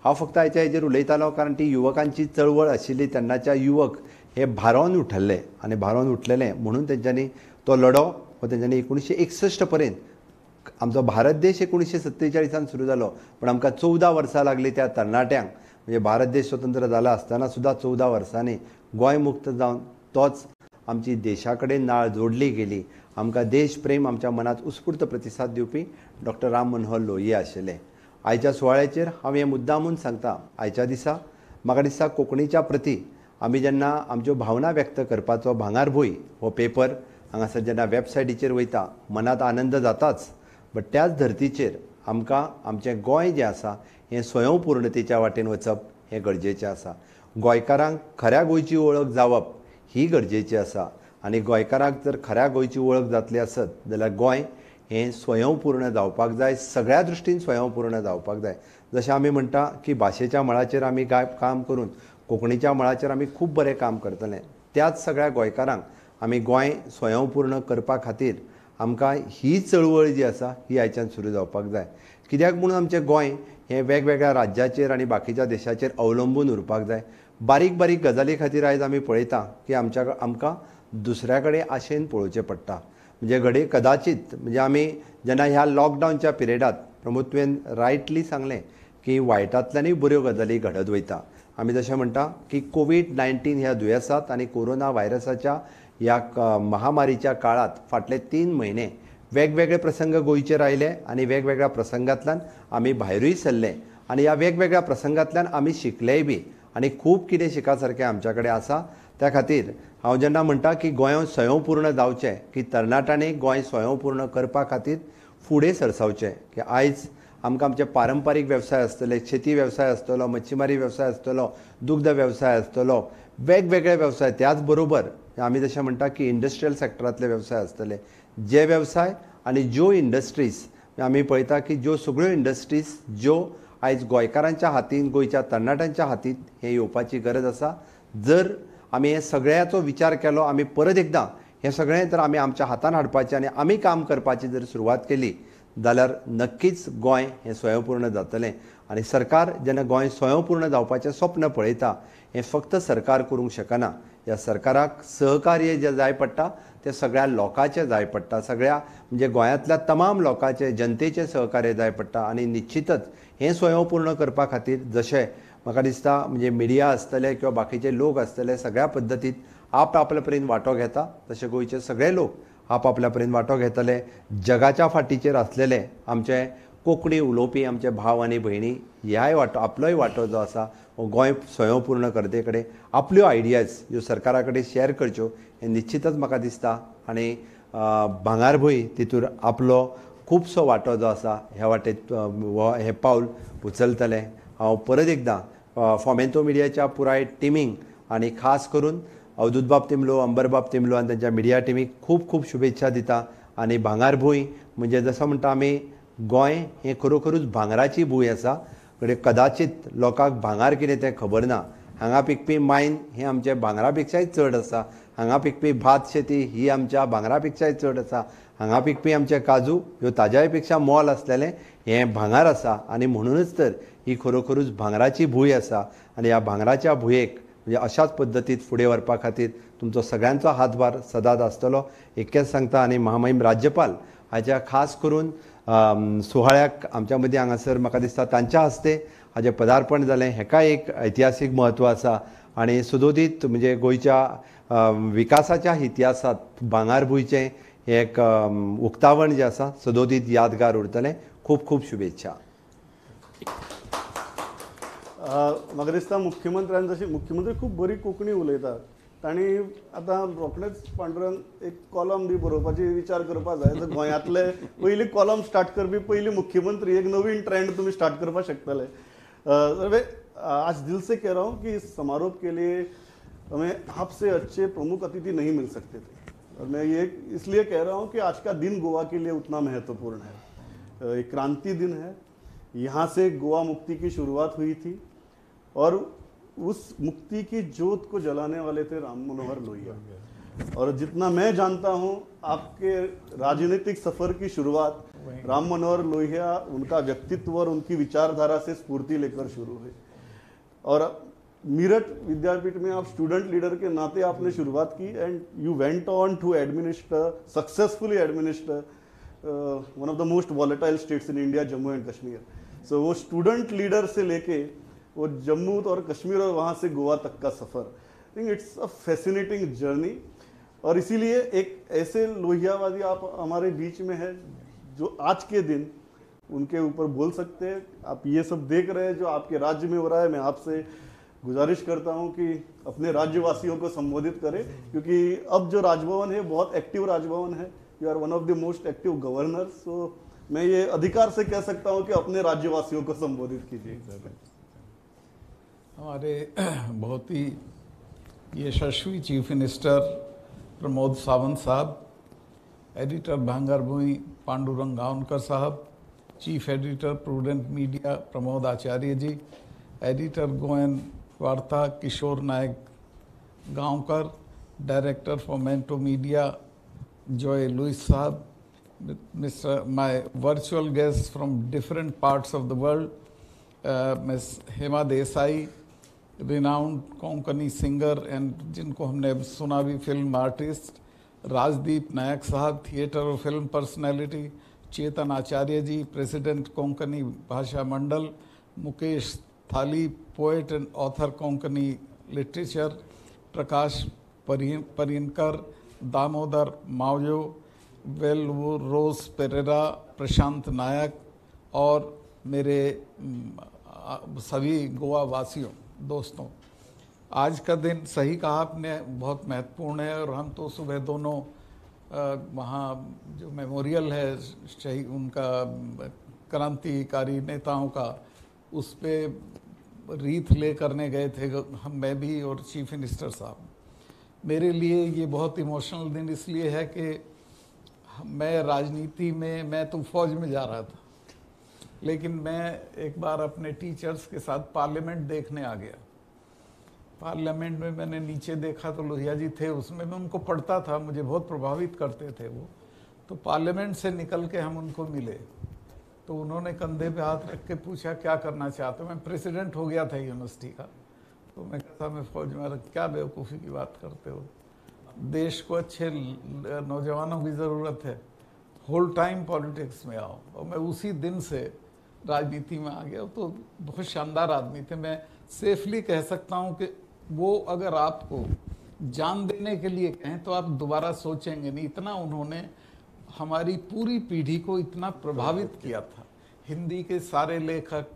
हांव फक्त आयच्या हेजेर उलयतालो कारण ती युवकांची चळवळ आशिल्ली. तेन्नाच्या युवक हे भारोन उठल्ले आनी भारोन उठलेले म्हणून तेंच्यांनी तो लढो हो तेंच्यांनी 1961 पर्यंत आमचो भारत देश 1947 सुरू जालो पण आमकां 14 वर्सां लागली त्या तरणाट्यांक म्हणजे भारत देश स्वतंत्र जाला आसतना सुद्दां 14 वर्सांनी गोंय मुक्त जावन तोच आमची देशा कडेन नाळ जोडली गेली. आमकां देश प्रेम आमच्या मनात उत्स्फूर्त प्रतिसाद दिवपी डॉक्टर राम मनोहर लोहिया आशिल्ले. आयच्या सुवाळ्याचेर हांव हें मुद्दामून सांगता. आयच्या दिसा म्हाका दिसता कोंकणीच्या प्रती आमी जेन्ना आमच्यो भावना व्यक्त करपाचो भांगारभूंय हो पेपर हांगासर जेन्ना वेबसायटीचेर वयता मनात आनंद जाताच, बट त्याच धर्तीचेर आमकां आमचें गोंय जें आसा हें स्वयंपूर्णतेच्या वाटेन वचप हें गरजेचें आसा. गोंयकारांक खऱ्या गोंयची वळख जावप ही गरजेची आसा आनी गोंयकारांक जर खऱ्या गोंयची वळख जातली आसत जाल्यार गोंय हें स्वयंपूर्ण जावपाक जाय, सगळ्या दृश्टीन स्वयंपूर्ण जावपाक जाय. जशें आमी म्हणटा की भाशेच्या मळाचेर आमी काम करून कोंकणीच्या मळाचेर आमी खूब बरें काम करतले, त्याच सगळ्या गोंयकारांक आमी गोंय स्वयंपूर्ण करपा खातीर आमकां ही चळवळ जी आसा ही आयच्यान सुरू जावपाक जाय. कित्याक म्हणून आमचें गोंय हें वेगवेगळ्या राज्याचेर आनी बाकीच्या देशाचेर अवलंबून उरपाक जाय. बारीक बारीक गजाली खातीर आयज आमी पळयता की आमकां दुसऱ्या कडेन आशेन पळोवचें पडटा. म्हणजे घडये कदाचित म्हणजे आमी जेन्ना ह्या लॉकडावनच्या पिरियडांत प्रमोद तुवें रायटली सांगलें की वायटांतल्यानूय बऱ्यो गजाली घडत वयता. आमी जशें म्हणटा की कोवीड-19 ह्या दुयेंसांत आनी कोरोना व्हायरसाच्या ह्या महामारीच्या काळांत फाटले 3 म्हयने वेगवेगळे प्रसंग गोंयचेर आयले आनी वेगवेगळ्या प्रसंगांतल्यान आमी भायरूय सरले आनी ह्या वेगवेगळ्या प्रसंगांतल्यान आमी शिकलेय बी आनी खूब कितें शिका सारकें आमच्या कडेन आसा. त्या खातीर हांव जेन्ना म्हणटा की गोंय स्वयंपूर्ण जावचें, की तरणाट्यांनी गोंय स्वयंपूर्ण करपा खातीर फुडें सरसावचें, की आयज आमकां आमचे पारंपारीक वेवसाय आसतले, शेती वेवसाय आसतलो, मच्छीमारी वेवसाय आसतलो, दुग्ध वेवसाय आसतलो, वेगवेगळे वेवसाय, त्याच बरोबर आमी जशें म्हणटा की इंडस्ट्रियल सेक्टरांतले वेवसाय आसतले. जे वेवसाय आनी ज्यो इंडस्ट्रीज आमी पळयता की ज्यो सगळ्यो इंडस्ट्रीज ज्यो आयज गोंयकारांच्या हातीन, गोंयच्या तरणाट्यांच्या हातीन हे येवपाची गरज आसा. जर आमी हे सगळ्याचो विचार केलो, आमी परत एकदां हें सगळें जर आमी आमच्या हातान हाडपाचें आनी आमी काम करपाची जर सुरवात केली जाल्यार नक्कीच गोंय हें स्वयंपूर्ण जातलें. आनी सरकार जेन्ना गोंय स्वयंपूर्ण जावपाचें स्वप्न पळयता हें फक्त सरकार करूंक शकना. ह्या सरकाराक सहकार्य जें जाय पडटा तें सगळ्या लोकांचें जाय पडटा, सगळ्या म्हणजे गोंयांतल्या तमाम लोकांचें, जनतेचें सहकार्य जाय पडटा. आनी निश्चितच हें स्वयंपूर्ण करपा खातीर जशें म्हाका दिसता म्हणजे मिडिया आसतले किंवा बाकीचे लोक आसतले सगळ्या पद्दतीन आपल्या परीन वांटो घेता, तशे गोंयचे सगळे लोक आपल्या परीन वांटो घेतले. जगाच्या फाटीचेर आसलेले आमचे कोंकणी उलोवपी आमचे भाव आनी भयणी ह्याय वांटो, आपलोय वांटो जो आसा हो गोंय स्वयंपूर्ण करते कडेन आपल्यो आयडियाज ह्यो सरकारा कडेन शेअर करच्यो हें निश्चितच म्हाका दिसता. आनी भांगारभूंय तितूर आपलो खुबसो वांटो जो आसा ह्या वाटेंत हें पावल उचलतलें. हांव परत एकदां फॉमेंतो मिडियाच्या पुराय टिमींक आनी खास करून अवधूत बाब तिमलो, अंबर बाब तिमलो आनी तांच्या मिडिया टिमीक खूब खूब शुभेच्छा दिता. आनी भांगारभूंय म्हणजे जसो म्हणटा आमी गोंय हें खरोखरूच भांगराची भूंय आसा. कदाचित लोकांक भांगार कितें तें खबर ना. हांगा पिकपी मायन हें आमचे भांगरा पेक्षाय चड आसा. हांगा पिकपी भात शेती ही आमच्या भांगरा पेक्षाय चड आसा. हांगा पिकपी आमचे काजू ह्यो ताज्याय पेक्षा मोल आसलेलें हें भांगार आसा. आनी म्हणूनच तर ही खरोखरूच भांगराची भूंय आसा. आनी ह्या भांगराच्या भुंयेक म्हणजे अशाच पद्दतीत फुडें व्हरपा खातीर तुमचो सगळ्यांचो हातभार सदांच आसतलो इतकेंच सांगता. आनी महामहीम राज्यपाल हाच्या खास करून सुवाळ्याक आमच्या मदीं हांगासर म्हाका दिसता तांच्या हस्ते हाजें पदार्पण जालें. हेका एक ऐतिहासीक म्हत्व आसा. आनी सुदोदीत म्हणजे गोंयच्या विकासाच्या इतिहासांत भांगारभूंयचें एक उक्तावण जें आसा सदोदीत यादगार उरतलें. खूब खूब शुभेच्छा. म्हाका दिसता मुख्यमंत्र्यान जशी मुख्यमंत्री खूब बरी कोंकणी उलयतात. तांणी आतां रोखडेंच पांडुरंग एक कॉलम बी बरोवपाची विचार करपाक जाय. तर गोंयांतले पयली कॉलम स्टार्ट करपी पयली मुख्यमंत्री एक नवीन ट्रेंड तुमी स्टार्ट करपाक शकतले. आज दिल से कह रहा हूँ कि इस समारोह के लिए हमें आपसे अच्छे प्रमुख अतिथि नहीं मिल सकते थे. और मैं ये इसलिए कह रहा हूँ कि आज का दिन गोवा के लिए उतना महत्वपूर्ण है. एक क्रांति दिन है. यहाँ से गोवा मुक्ति की शुरुआत हुई थी और उस मुक्ति की ज्योत को जलाने वाले थे राम मनोहर लोहिया. और जितना मैं जानता हूँ आपके राजनीतिक सफ़र की शुरुआत राम मनोहर लोहिया उनका व्यक्तित्व और उनकी विचारधारा से स्फूर्ति लेकर शुरू हुई. और मीरठ विद्यापीठ में आप स्टूडेंट लीडर के नाते आपने शुरुआत की and you went on to administer successfully administer one of the most volatile states in India, Jammu and Kashmir. So वो स्टूडेंट लीडर से लेके वो जम्मू और कश्मीर और वहाँ से गोवा तक का सफ़र, I think it's a fascinating journey. और इसीलिए एक ऐसे लोहियावादी आप हमारे बीच में है जो आज के दिन उनके ऊपर बोल सकते हैं. आप ये सब देख रहे हैं जो आपके राज्य में हो रहा है. मैं आपसे गुजारिश करता हूं कि अपने राज्यवासियों को संबोधित करें, क्योंकि अब जो राजभवन है बहुत एक्टिव राजभवन है। You are one of the most active governor, so मैं ये अधिकार से कह सकता हूं कि अपने राज्यवासियों को संबोधित कीजिए। हमारे बहुत ही यशस्वी चीफ मिनिस्टर प्रमोद सावंत साहब, एडिटर भांगर भूई पांडुरंग गावनकर साहब, chief editor prudent media Pramod Acharya ji, editor Goan Varta Kishore Naik Gaonkar, director for मेंटो मीडिया जॉय लुइस साहब, Mr. my virtual guests from different parts of the world, Ms. Hema Desai, renowned Konkani singer and जिनको हमने सुना भी फिल्म आर्टिस्ट, राजदीप नायक साहब, थिएटर और film personality, Chetan Acharya ji, president Konkani Bhasha Mandal, Mukesh Thali, poet and author Konkani literature, Prakash Parienkar, Damodar Mauzo, वेलवो रोज पेरेरा, प्रशांत नायक और मेरे सभी गोवा वासियों दोस्तों, आज का दिन सही कहा आपने बहुत महत्वपूर्ण है। और हम तो सुबह दोनों वहाँ जो मेमोरियल है शहीद उनका क्रांतिकारी नेताओं का, उस पर रीत ले करने गए थे हम, मैं भी और चीफ मिनिस्टर साहब। मेरे लिए ये बहुत इमोशनल दिन इसलिए है कि मैं राजनीति में, मैं तो फौज में जा रहा था, लेकिन मैं एक बार अपने टीचर्स के साथ पार्लियामेंट देखने आ गया। पार्लियामेंट में मैंने नीचे देखा तो लोहिया जी थे, उसमें मैं उनको पढ़ता था, मुझे बहुत प्रभावित करते थे वो। तो पार्लियामेंट से निकल के हम उनको मिले तो उन्होंने कंधे पे हाथ रख के पूछा क्या करना चाहते हो। मैं प्रेसिडेंट हो गया था यूनिवर्सिटी का, तो मैं कहता मैं फौज में। क्या बेवकूफ़ी की बात करते हो, देश को अच्छे नौजवानों की ज़रूरत है, होल टाइम पॉलिटिक्स में आओ। और मैं उसी दिन से राजनीति में आ गया। तो बहुत शानदार आदमी थे, मैं सेफली कह सकता हूँ कि वो अगर आपको जान देने के लिए कहें तो आप दोबारा सोचेंगे नहीं। इतना उन्होंने हमारी पूरी पीढ़ी को इतना प्रभावित किया था। हिंदी के सारे लेखक,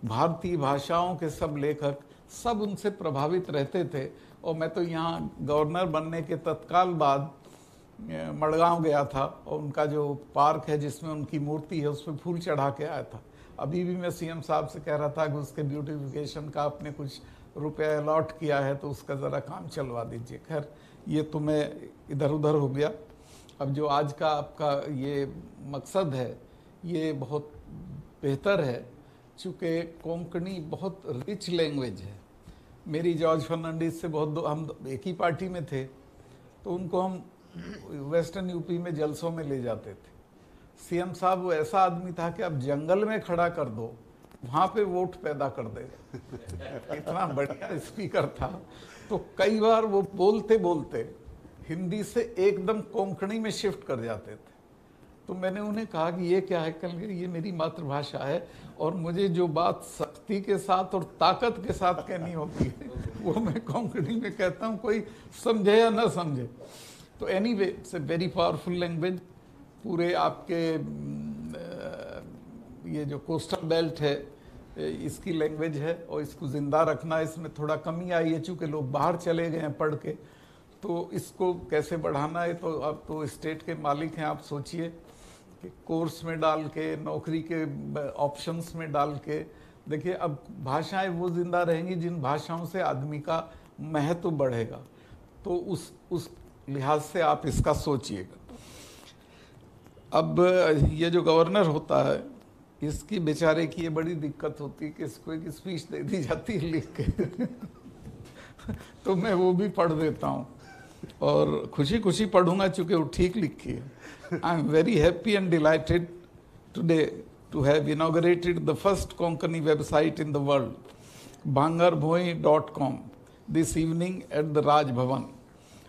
भारतीय भाषाओं के सब लेखक, सब उनसे प्रभावित रहते थे। और मैं तो यहाँ गवर्नर बनने के तत्काल बाद मड़गांव गया था और उनका जो पार्क है जिसमें उनकी मूर्ति है उस पर फूल चढ़ा के आया था। अभी भी मैं सीएम साहब से कह रहा था कि उसके ब्यूटिफिकेशन का आपने कुछ रुपया अलॉट किया है तो उसका ज़रा काम चलवा दीजिए। खैर ये तो मैं इधर उधर हो गया। अब जो आज का आपका ये मकसद है ये बहुत बेहतर है, चूँकि कोंकणी बहुत रिच लैंग्वेज है। मेरी जॉर्ज फर्नांडिस से बहुत हम एक ही पार्टी में थे, तो उनको हम वेस्टर्न यूपी में जलसों में ले जाते थे। सीएम साहब वो ऐसा आदमी था कि आप जंगल में खड़ा कर दो, वहाँ पे वोट पैदा कर देगा। इतना बढ़िया स्पीकर था। तो कई बार वो बोलते बोलते हिंदी से एकदम कोंकणी में शिफ्ट कर जाते थे। तो मैंने उन्हें कहा कि ये क्या है, कल ये मेरी मातृभाषा है और मुझे जो बात सख्ती के साथ और ताकत के साथ कहनी होती है वो मैं कोंकणी में कहता हूँ, कोई समझे या ना समझे। तो anyway it's a very powerful language. पूरे आपके ये जो कोस्टल बेल्ट है इसकी लैंग्वेज है और इसको ज़िंदा रखना, इसमें थोड़ा कमी आई है चूँकि लोग बाहर चले गए हैं पढ़ के। तो इसको कैसे बढ़ाना है, तो अब तो स्टेट के मालिक हैं, आप सोचिए कि कोर्स में डाल के, नौकरी के ऑप्शंस में डाल के। देखिए अब भाषाएं वो जिंदा रहेंगी जिन भाषाओं से आदमी का महत्व बढ़ेगा। तो उस लिहाज से आप इसका सोचिएगा। अब ये जो गवर्नर होता है इसकी बेचारे की ये बड़ी दिक्कत होती है कि इसको एक स्पीच दे दी जाती है लिख के तो मैं वो भी पढ़ देता हूँ और खुशी खुशी पढ़ूंगा चूँकि वो ठीक लिखी है। I am very happy end dilated today to have inaugurated the first Konkani website in the world, bhangarabhui.com, this evening at the Raj Bhavan.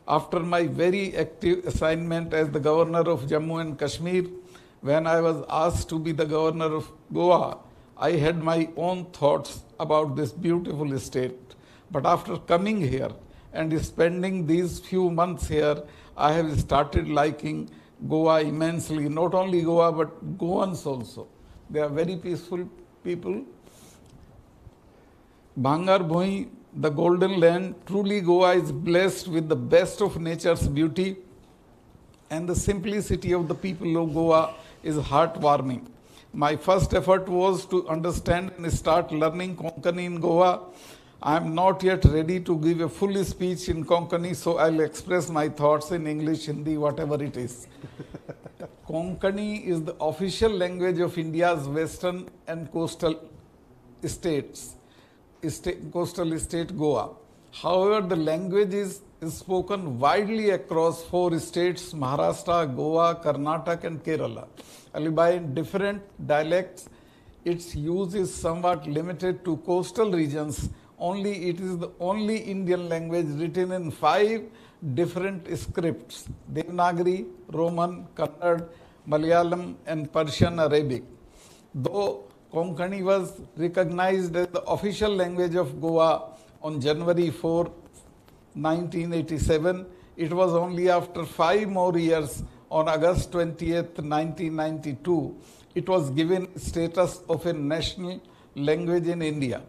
After my very active assignment as the governor of Jammu and Kashmir, when I was asked to be the governor of Goa, I had my own thoughts about this beautiful state. But after coming here and spending these few months here, I have started liking Goa immensely. Not only Goa, but Goans also. They are very peaceful people. Bhangar Bhui, the golden land. Truly Goa is blessed with the best of nature's beauty, and the simplicity of the people of Goa is heartwarming. My first effort was to understand and start learning Konkani in Goa. I am not yet ready to give a full speech in Konkani, so I'll express my thoughts in English, Hindi, whatever it is. Konkani is the official language of India's western and coastal state Goa. However, the language is spoken widely across 4 states, Maharashtra, Goa, Karnataka and Kerala. Albeit in different dialects, its use is somewhat limited to coastal regions. Only it is the only Indian language written in 5 different scripts: Devanagari, Roman, Kannada, Malayalam and Persian Arabic. Though Konkani was recognized as the official language of Goa on January 4, 1987, it was only after 5 more years, on August 20th, 1992, it was given status of a national language in India.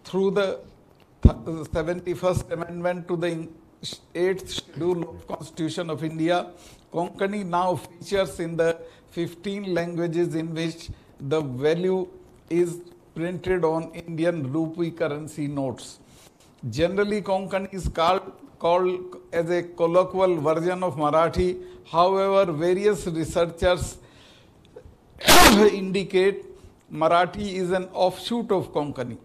Through the 71st Amendment to the 8th Schedule of Constitution of India, Konkani now features in the 15 languages in which the value is printed on Indian rupee currency notes. Generally, Konkani is called as a colloquial version of Marathi. However, various researchers indicate Marathi is an offshoot of Konkani.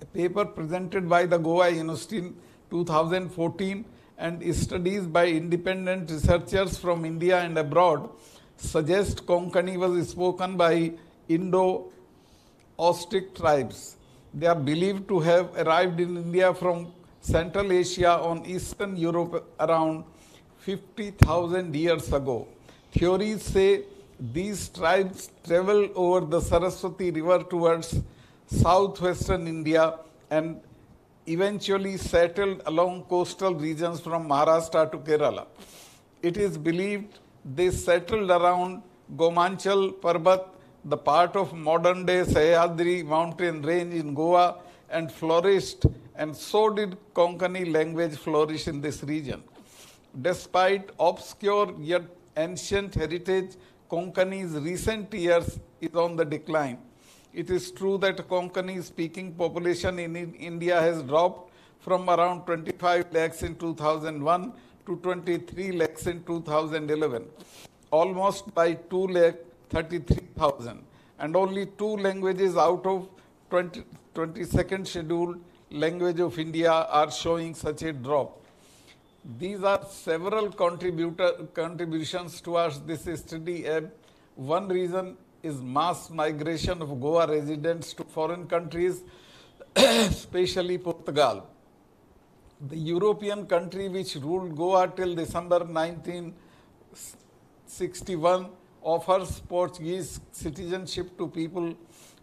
A paper presented by the Goa University in 2014 and studies by independent researchers from India and abroad suggest Konkani was spoken by Indo-Ostic tribes. They are believed to have arrived in India from Central Asia on Eastern Europe around 50,000 years ago. Theories say these tribes traveled over the Saraswati River towards southwestern India and eventually settled along coastal regions from Maharashtra to Kerala. It is believed they settled around Gomanchal Parbat, the part of modern-day Sahyadri mountain range in Goa, and flourished, and so did Konkani language flourish in this region. Despite obscure yet ancient heritage, Konkani's recent years is on the decline. It is true that Konkani-speaking population in India has dropped from around 25 lakhs in 2001 to 23 lakhs in 2011, almost by 2,33,000, and only 2 languages out of 22nd scheduled language of India are showing such a drop. These are several contributions towards this steady ebb. One reason is mass migration of Goa residents to foreign countries, especially Portugal. The European country which ruled Goa till December 1961 offers Portuguese citizenship to people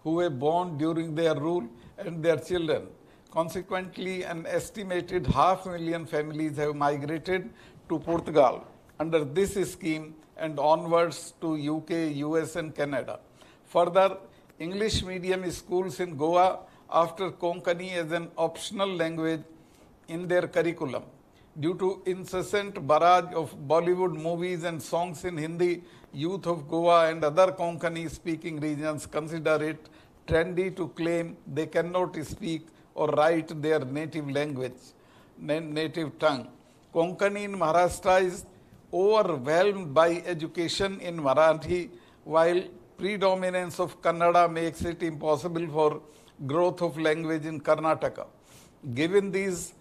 who were born during their rule and their children. Consequently, an estimated 500,000 families have migrated to Portugal under this scheme and onwards to UK, US and Canada. Further, English medium schools in Goa after Konkani as an optional language in their curriculum. Due to incessant barrage of Bollywood movies and songs in Hindi, youth of Goa and other Konkani-speaking regions consider it trendy to claim they cannot speak or write their native language, native tongue. Konkani in Maharashtra is overwhelmed by education in Marathi, while predominance of Kannada makes it impossible for growth of language in Karnataka. Given these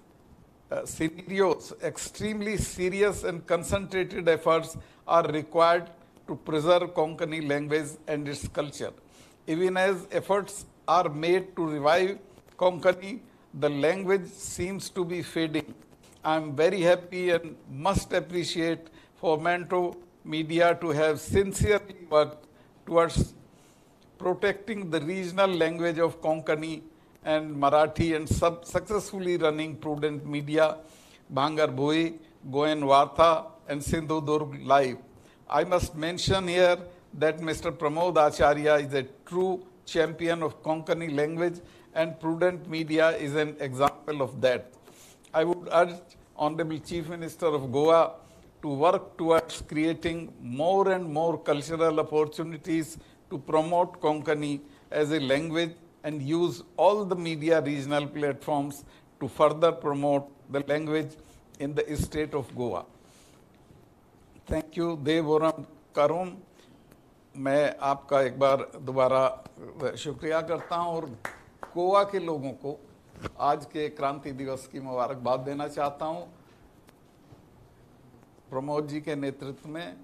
scenarios, extremely serious and concentrated efforts are required to preserve Konkani language and its culture. Even as efforts are made to revive Konkani, the language seems to be fading. I am very happy and must appreciate for Manto Media to have sincerely worked towards protecting the regional language of Konkani and Marathi and successfully running Prudent Media, Bhangar Bhui, Goan Varta and Sindhudurg Live. I must mention here that Mr. Pramod Acharya is a true champion of Konkani language and prudent media is an example of that. I would urge Honorable Chief Minister of Goa to work towards creating more and more cultural opportunities to promote Konkani as a language and use all the media regional platforms to further promote the language in the state of Goa. Thank you, देवोरम करुम. मैं आपका एक बार दोबारा शुक्रिया करता हूं और गोवा के लोगों को आज के क्रांति दिवस की मुबारकबाद देना चाहता हूं. प्रमोद जी के नेतृत्व में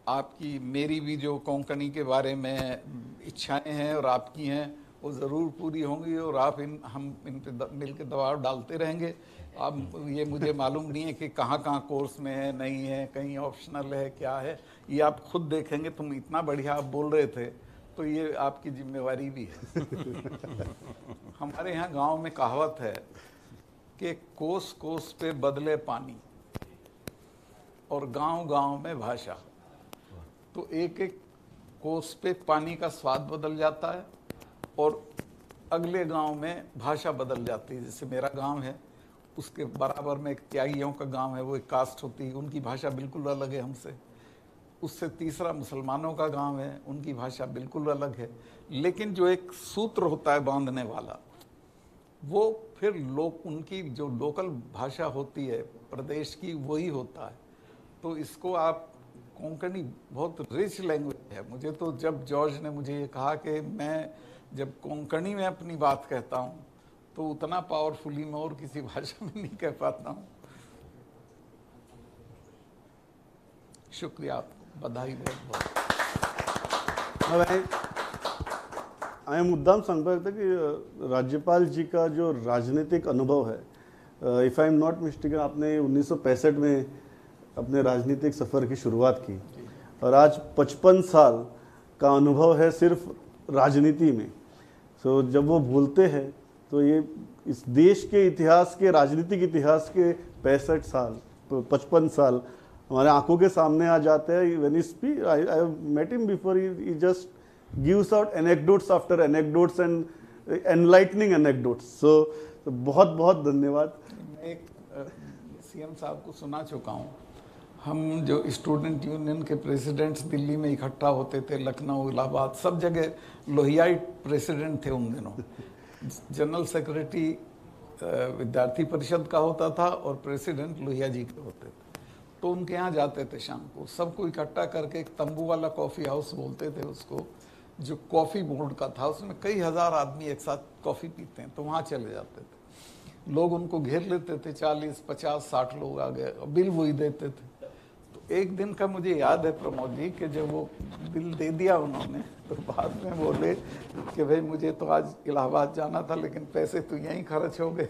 आपकी मेरी भी जो कोंकणी के बारे में इच्छाएं हैं और आपकी हैं वो ज़रूर पूरी होंगी और आप हम इन पे मिलकर दबाव डालते रहेंगे. अब ये मुझे मालूम नहीं है कि कहाँ कहाँ कोर्स में है, नहीं है, कहीं ऑप्शनल है, क्या है, ये आप खुद देखेंगे. तुम इतना बढ़िया आप बोल रहे थे तो ये आपकी जिम्मेवारी भी है. हमारे यहाँ गांव में कहावत है कि कोस कोस पे बदले पानी और गांव गांव में भाषा. तो एक एक कोस पे पानी का स्वाद बदल जाता है और अगले गांव में भाषा बदल जाती है. जैसे मेरा गांव है उसके बराबर में एक त्यागियों का गांव है, वो एक कास्ट होती है, उनकी भाषा बिल्कुल अलग है हमसे. उससे तीसरा मुसलमानों का गांव है, उनकी भाषा बिल्कुल अलग है. लेकिन जो एक सूत्र होता है बांधने वाला वो फिर उनकी जो लोकल भाषा होती है प्रदेश की वही होता है. तो इसको आप कोंकणी बहुत रिच लैंग्वेज है. मुझे तो जब जॉर्ज ने मुझे ये कहा कि मैं जब कोंकणी में अपनी बात कहता हूँ तो उतना पावरफुली मैं और किसी भाषा में नहीं कह पाता हूँ. शुक्रिया आपको, बधाई बहुत बहुत. हांवें मुद्दाम सांगपाक लागता की राज्यपाल जी का जो राजनीतिक अनुभव है, if I am not mistaken, आपने 1965 में अपने राजनीतिक सफ़र की शुरुआत की और आज 55 साल का अनुभव है सिर्फ राजनीति में. सो जब वो बोलते हैं तो ये इस देश के इतिहास के, राजनीतिक इतिहास के 65 साल, 55 साल हमारे आंखों के सामने आ जाते हैं. When he speak, I have met him before, he just gives out anecdotes after anecdotes and enlightening anecdotes. So बहुत बहुत धन्यवाद. मैं एक सीएम साहब को सुना चुका हूँ. हम जो स्टूडेंट यूनियन के प्रेसिडेंट्स दिल्ली में इकट्ठा होते थे, लखनऊ, इलाहाबाद, सब जगह लोहियाई प्रेसिडेंट थे उन दिनों. जनरल सेक्रेटरी विद्यार्थी परिषद का होता था और प्रेसिडेंट लोहिया जी के होते थे. तो उनके यहाँ जाते थे शाम को, सबको इकट्ठा करके एक तंबू वाला कॉफ़ी हाउस बोलते थे उसको, जो कॉफ़ी बोर्ड का था, उसमें कई हज़ार आदमी एक साथ कॉफ़ी पीते हैं. तो वहाँ चले जाते थे, लोग उनको घेर लेते थे, 40, 50, 60 लोग आ गए, बिल वही देते थे. तो एक दिन का मुझे याद है प्रमोद जी कि जब वो बिल दे दिया उन्होंने तो बाद में बोले कि भाई मुझे तो आज इलाहाबाद जाना था लेकिन पैसे तो यहीं खर्च हो गए.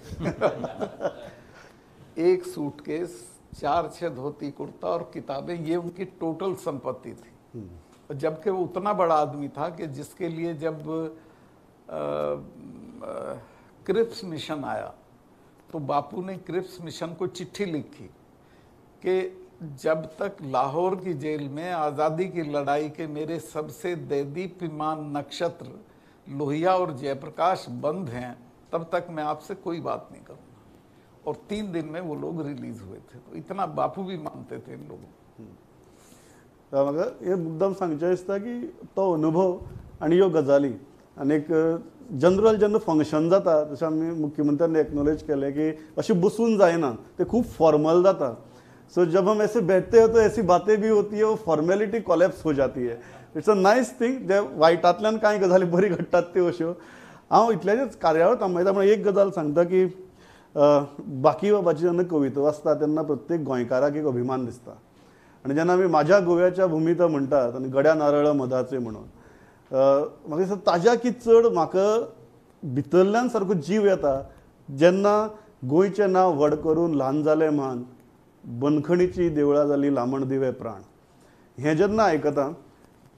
एक सूटकेस, 4-6 धोती कुर्ता और किताबें, ये उनकी टोटल संपत्ति थी. जबकि वो उतना बड़ा आदमी था कि जिसके लिए जब क्रिप्स मिशन आया तो बापू ने क्रिप्स मिशन को चिट्ठी लिखी कि जब तक लाहौर की जेल में आज़ादी की लड़ाई के मेरे सबसे देदीप्यमान नक्षत्र लोहिया और जयप्रकाश बंद हैं तब तक मैं आपसे कोई बात नहीं करूँगा. और 3 दिन में वो लोग रिलीज हुए थे. तो इतना बापू भी मानते थे इन लोगों. म्हाका हे मुद्दाम सांगचें दिसता की तो अनुभव आनी ह्यो गजाली आनी एक जनरल जेन्ना फंक्शन जाता, जशें आमी मुख्यमंत्र्यान एक्नॉलेज केलें की अशें बसून जायना, ते खूब फॉर्मल जाता. सो जब हम ऐसे बैठते हैं तो ऐसी बातें भी होती है, वो फॉर्मेलिटी कोलॅप्स हो जाती है. It's a nice thing. जे वायटांतल्यान कांय गजाली बरी घडटात त्यो अश्यो. हांव इतल्याच कार्यावळ थांबयता म्हण एक गजाल सांगता की बाकी बाबाची जेन्ना कविता वाचता तेन्ना प्रत्येक गोंयकाराक एक अभिमान दिसता. आनी जेन्ना आमी म्हाज्या गोव्याच्या भुमीत म्हणटात आनी गड्या नारळ मधाचे म्हणून, म्हाका दिसता ताज्या की चड म्हाका भितरल्यान सारको जीव येता जेन्ना गोंयचें नांव व्हड करून ल्हान जालें मान, बंदखणीची देवळां जाली लामण दिवे प्राण. हें जेन्ना आयकता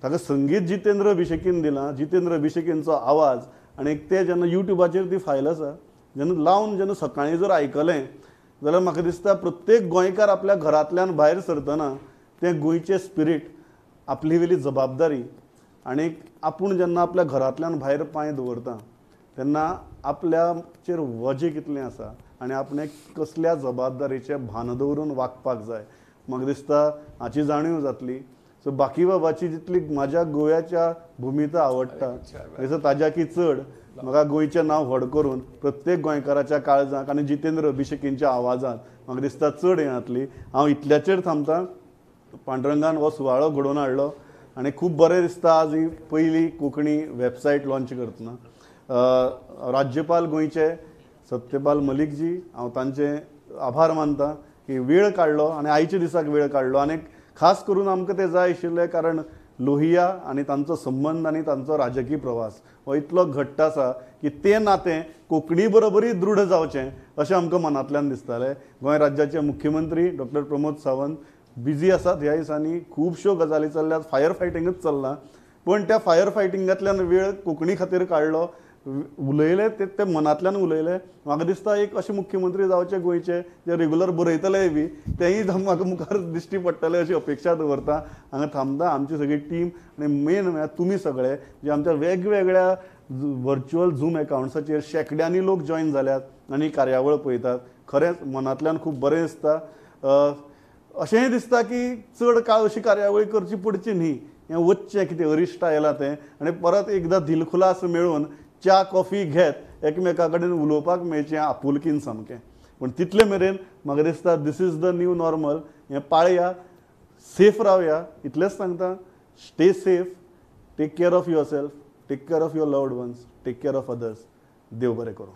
ताका संगीत जितेंद्र अभिषेकीन दिलां, जितेंद्र अभिषेकींचो आवाज, आनी ते जेन्ना युट्यूबाचेर ती फायल आसा, जेन्ना लावन जेन्ना सकाळीं जर आयकलें जाल्यार म्हाका दिसता प्रत्येक गोंयकार आपल्या घरांतल्यान भायर सरतना तें गोंयचें स्पिरीट, आपली वेली जबाबदारी आनी आपूण जेन्ना आपल्या घरांतल्यान भायर पांय दवरता तेन्ना आपल्याचेर वजें कितलें आसा आनी आपणें कसल्या जबाबदारीचें भान दवरून वागपाक जाय म्हाका दिसता हाची जाणीव जातली. सो बाकी बाबाची जितली म्हाज्या गोव्याच्या भुमिता आवडटा थंयसर ताज्याकी चड म्हाका गोंयचें नांव व्हड करून प्रत्येक गोंयकाराच्या काळजांत आनी जितेंद्र अभिषेकींच्या आवाजांत म्हाका दिसता चड हें जातली. हांव इतल्याचेर थांबतां. पांडुरंगान हो सुवाळो घडोवन हाडलो आनी खूब बरें दिसता आज ही पयली कोंकणी वेबसायट लॉन्च करतना. राज्यपाल गोंयचे सत्यपाल मलीक जी हांव तांचे आभार मानतां की वेळ काडलो आनी आयच्या दिसाक वेळ काडलो. आनी खास करून आमकां तें जाय आशिल्लें कारण लोहिया आनी तांचो संबंद आनी तांचो राजकीय प्रवास हो इतलो घट्ट आसा की तें नातें कोंकणी बरोबरय दृढ जावचें अशें आमकां मनांतल्यान दिसतालें. गोंय राज्याचे मुख्यमंत्री डॉक्टर प्रमोद सावंत बिजी आसात ह्या दिसांनी. खुबश्यो गजाली चल्ल्यात. फायर फायटिंगूच चल्लां पण त्या फायर फायटिंगांतल्यान वेळ कोंकणी खातीर काडलो. उलयले ते मनांतल्यान उलयले. म्हाका दिसता एक अशे मुख्यमंत्री जावचे गोंयचे जे रेगुलर बरयतलेय बी तेंय म्हाका मुखार दिश्टी पडटले अशी अपेक्षा दवरता. हांगा थांबता. आमची सगळी टीम आनी मेन म्हळ्यार तुमी सगळे जे आमच्या वेगवेगळ्या व्हर्च्युअल झूम अकाउंट्साचेर शेकड्यांनी लोक जॉयन जाल्यात आनी कार्यावळ पळयतात. खरेंच मनांतल्यान खूब बरें दिसता. अशेंय दिसता की चड काळ अशी कार्यावळी करची पडची न्ही. हें वचचें कितें अरिश्टा आयलां तें आनी परत एकदां दिलखुलास मेळून च्या कॉफी घेत एकामेका कडेन उलोवपाक मेळचें आपुलकीन सामकें. पूण तितले मेरेन म्हाका दिसता this is the new normal. हें पाळया, सेफ रावया इतलेंच सांगता. Stay safe, take care of yourself, take care of your loved ones, take care of others. देव बरें करूं.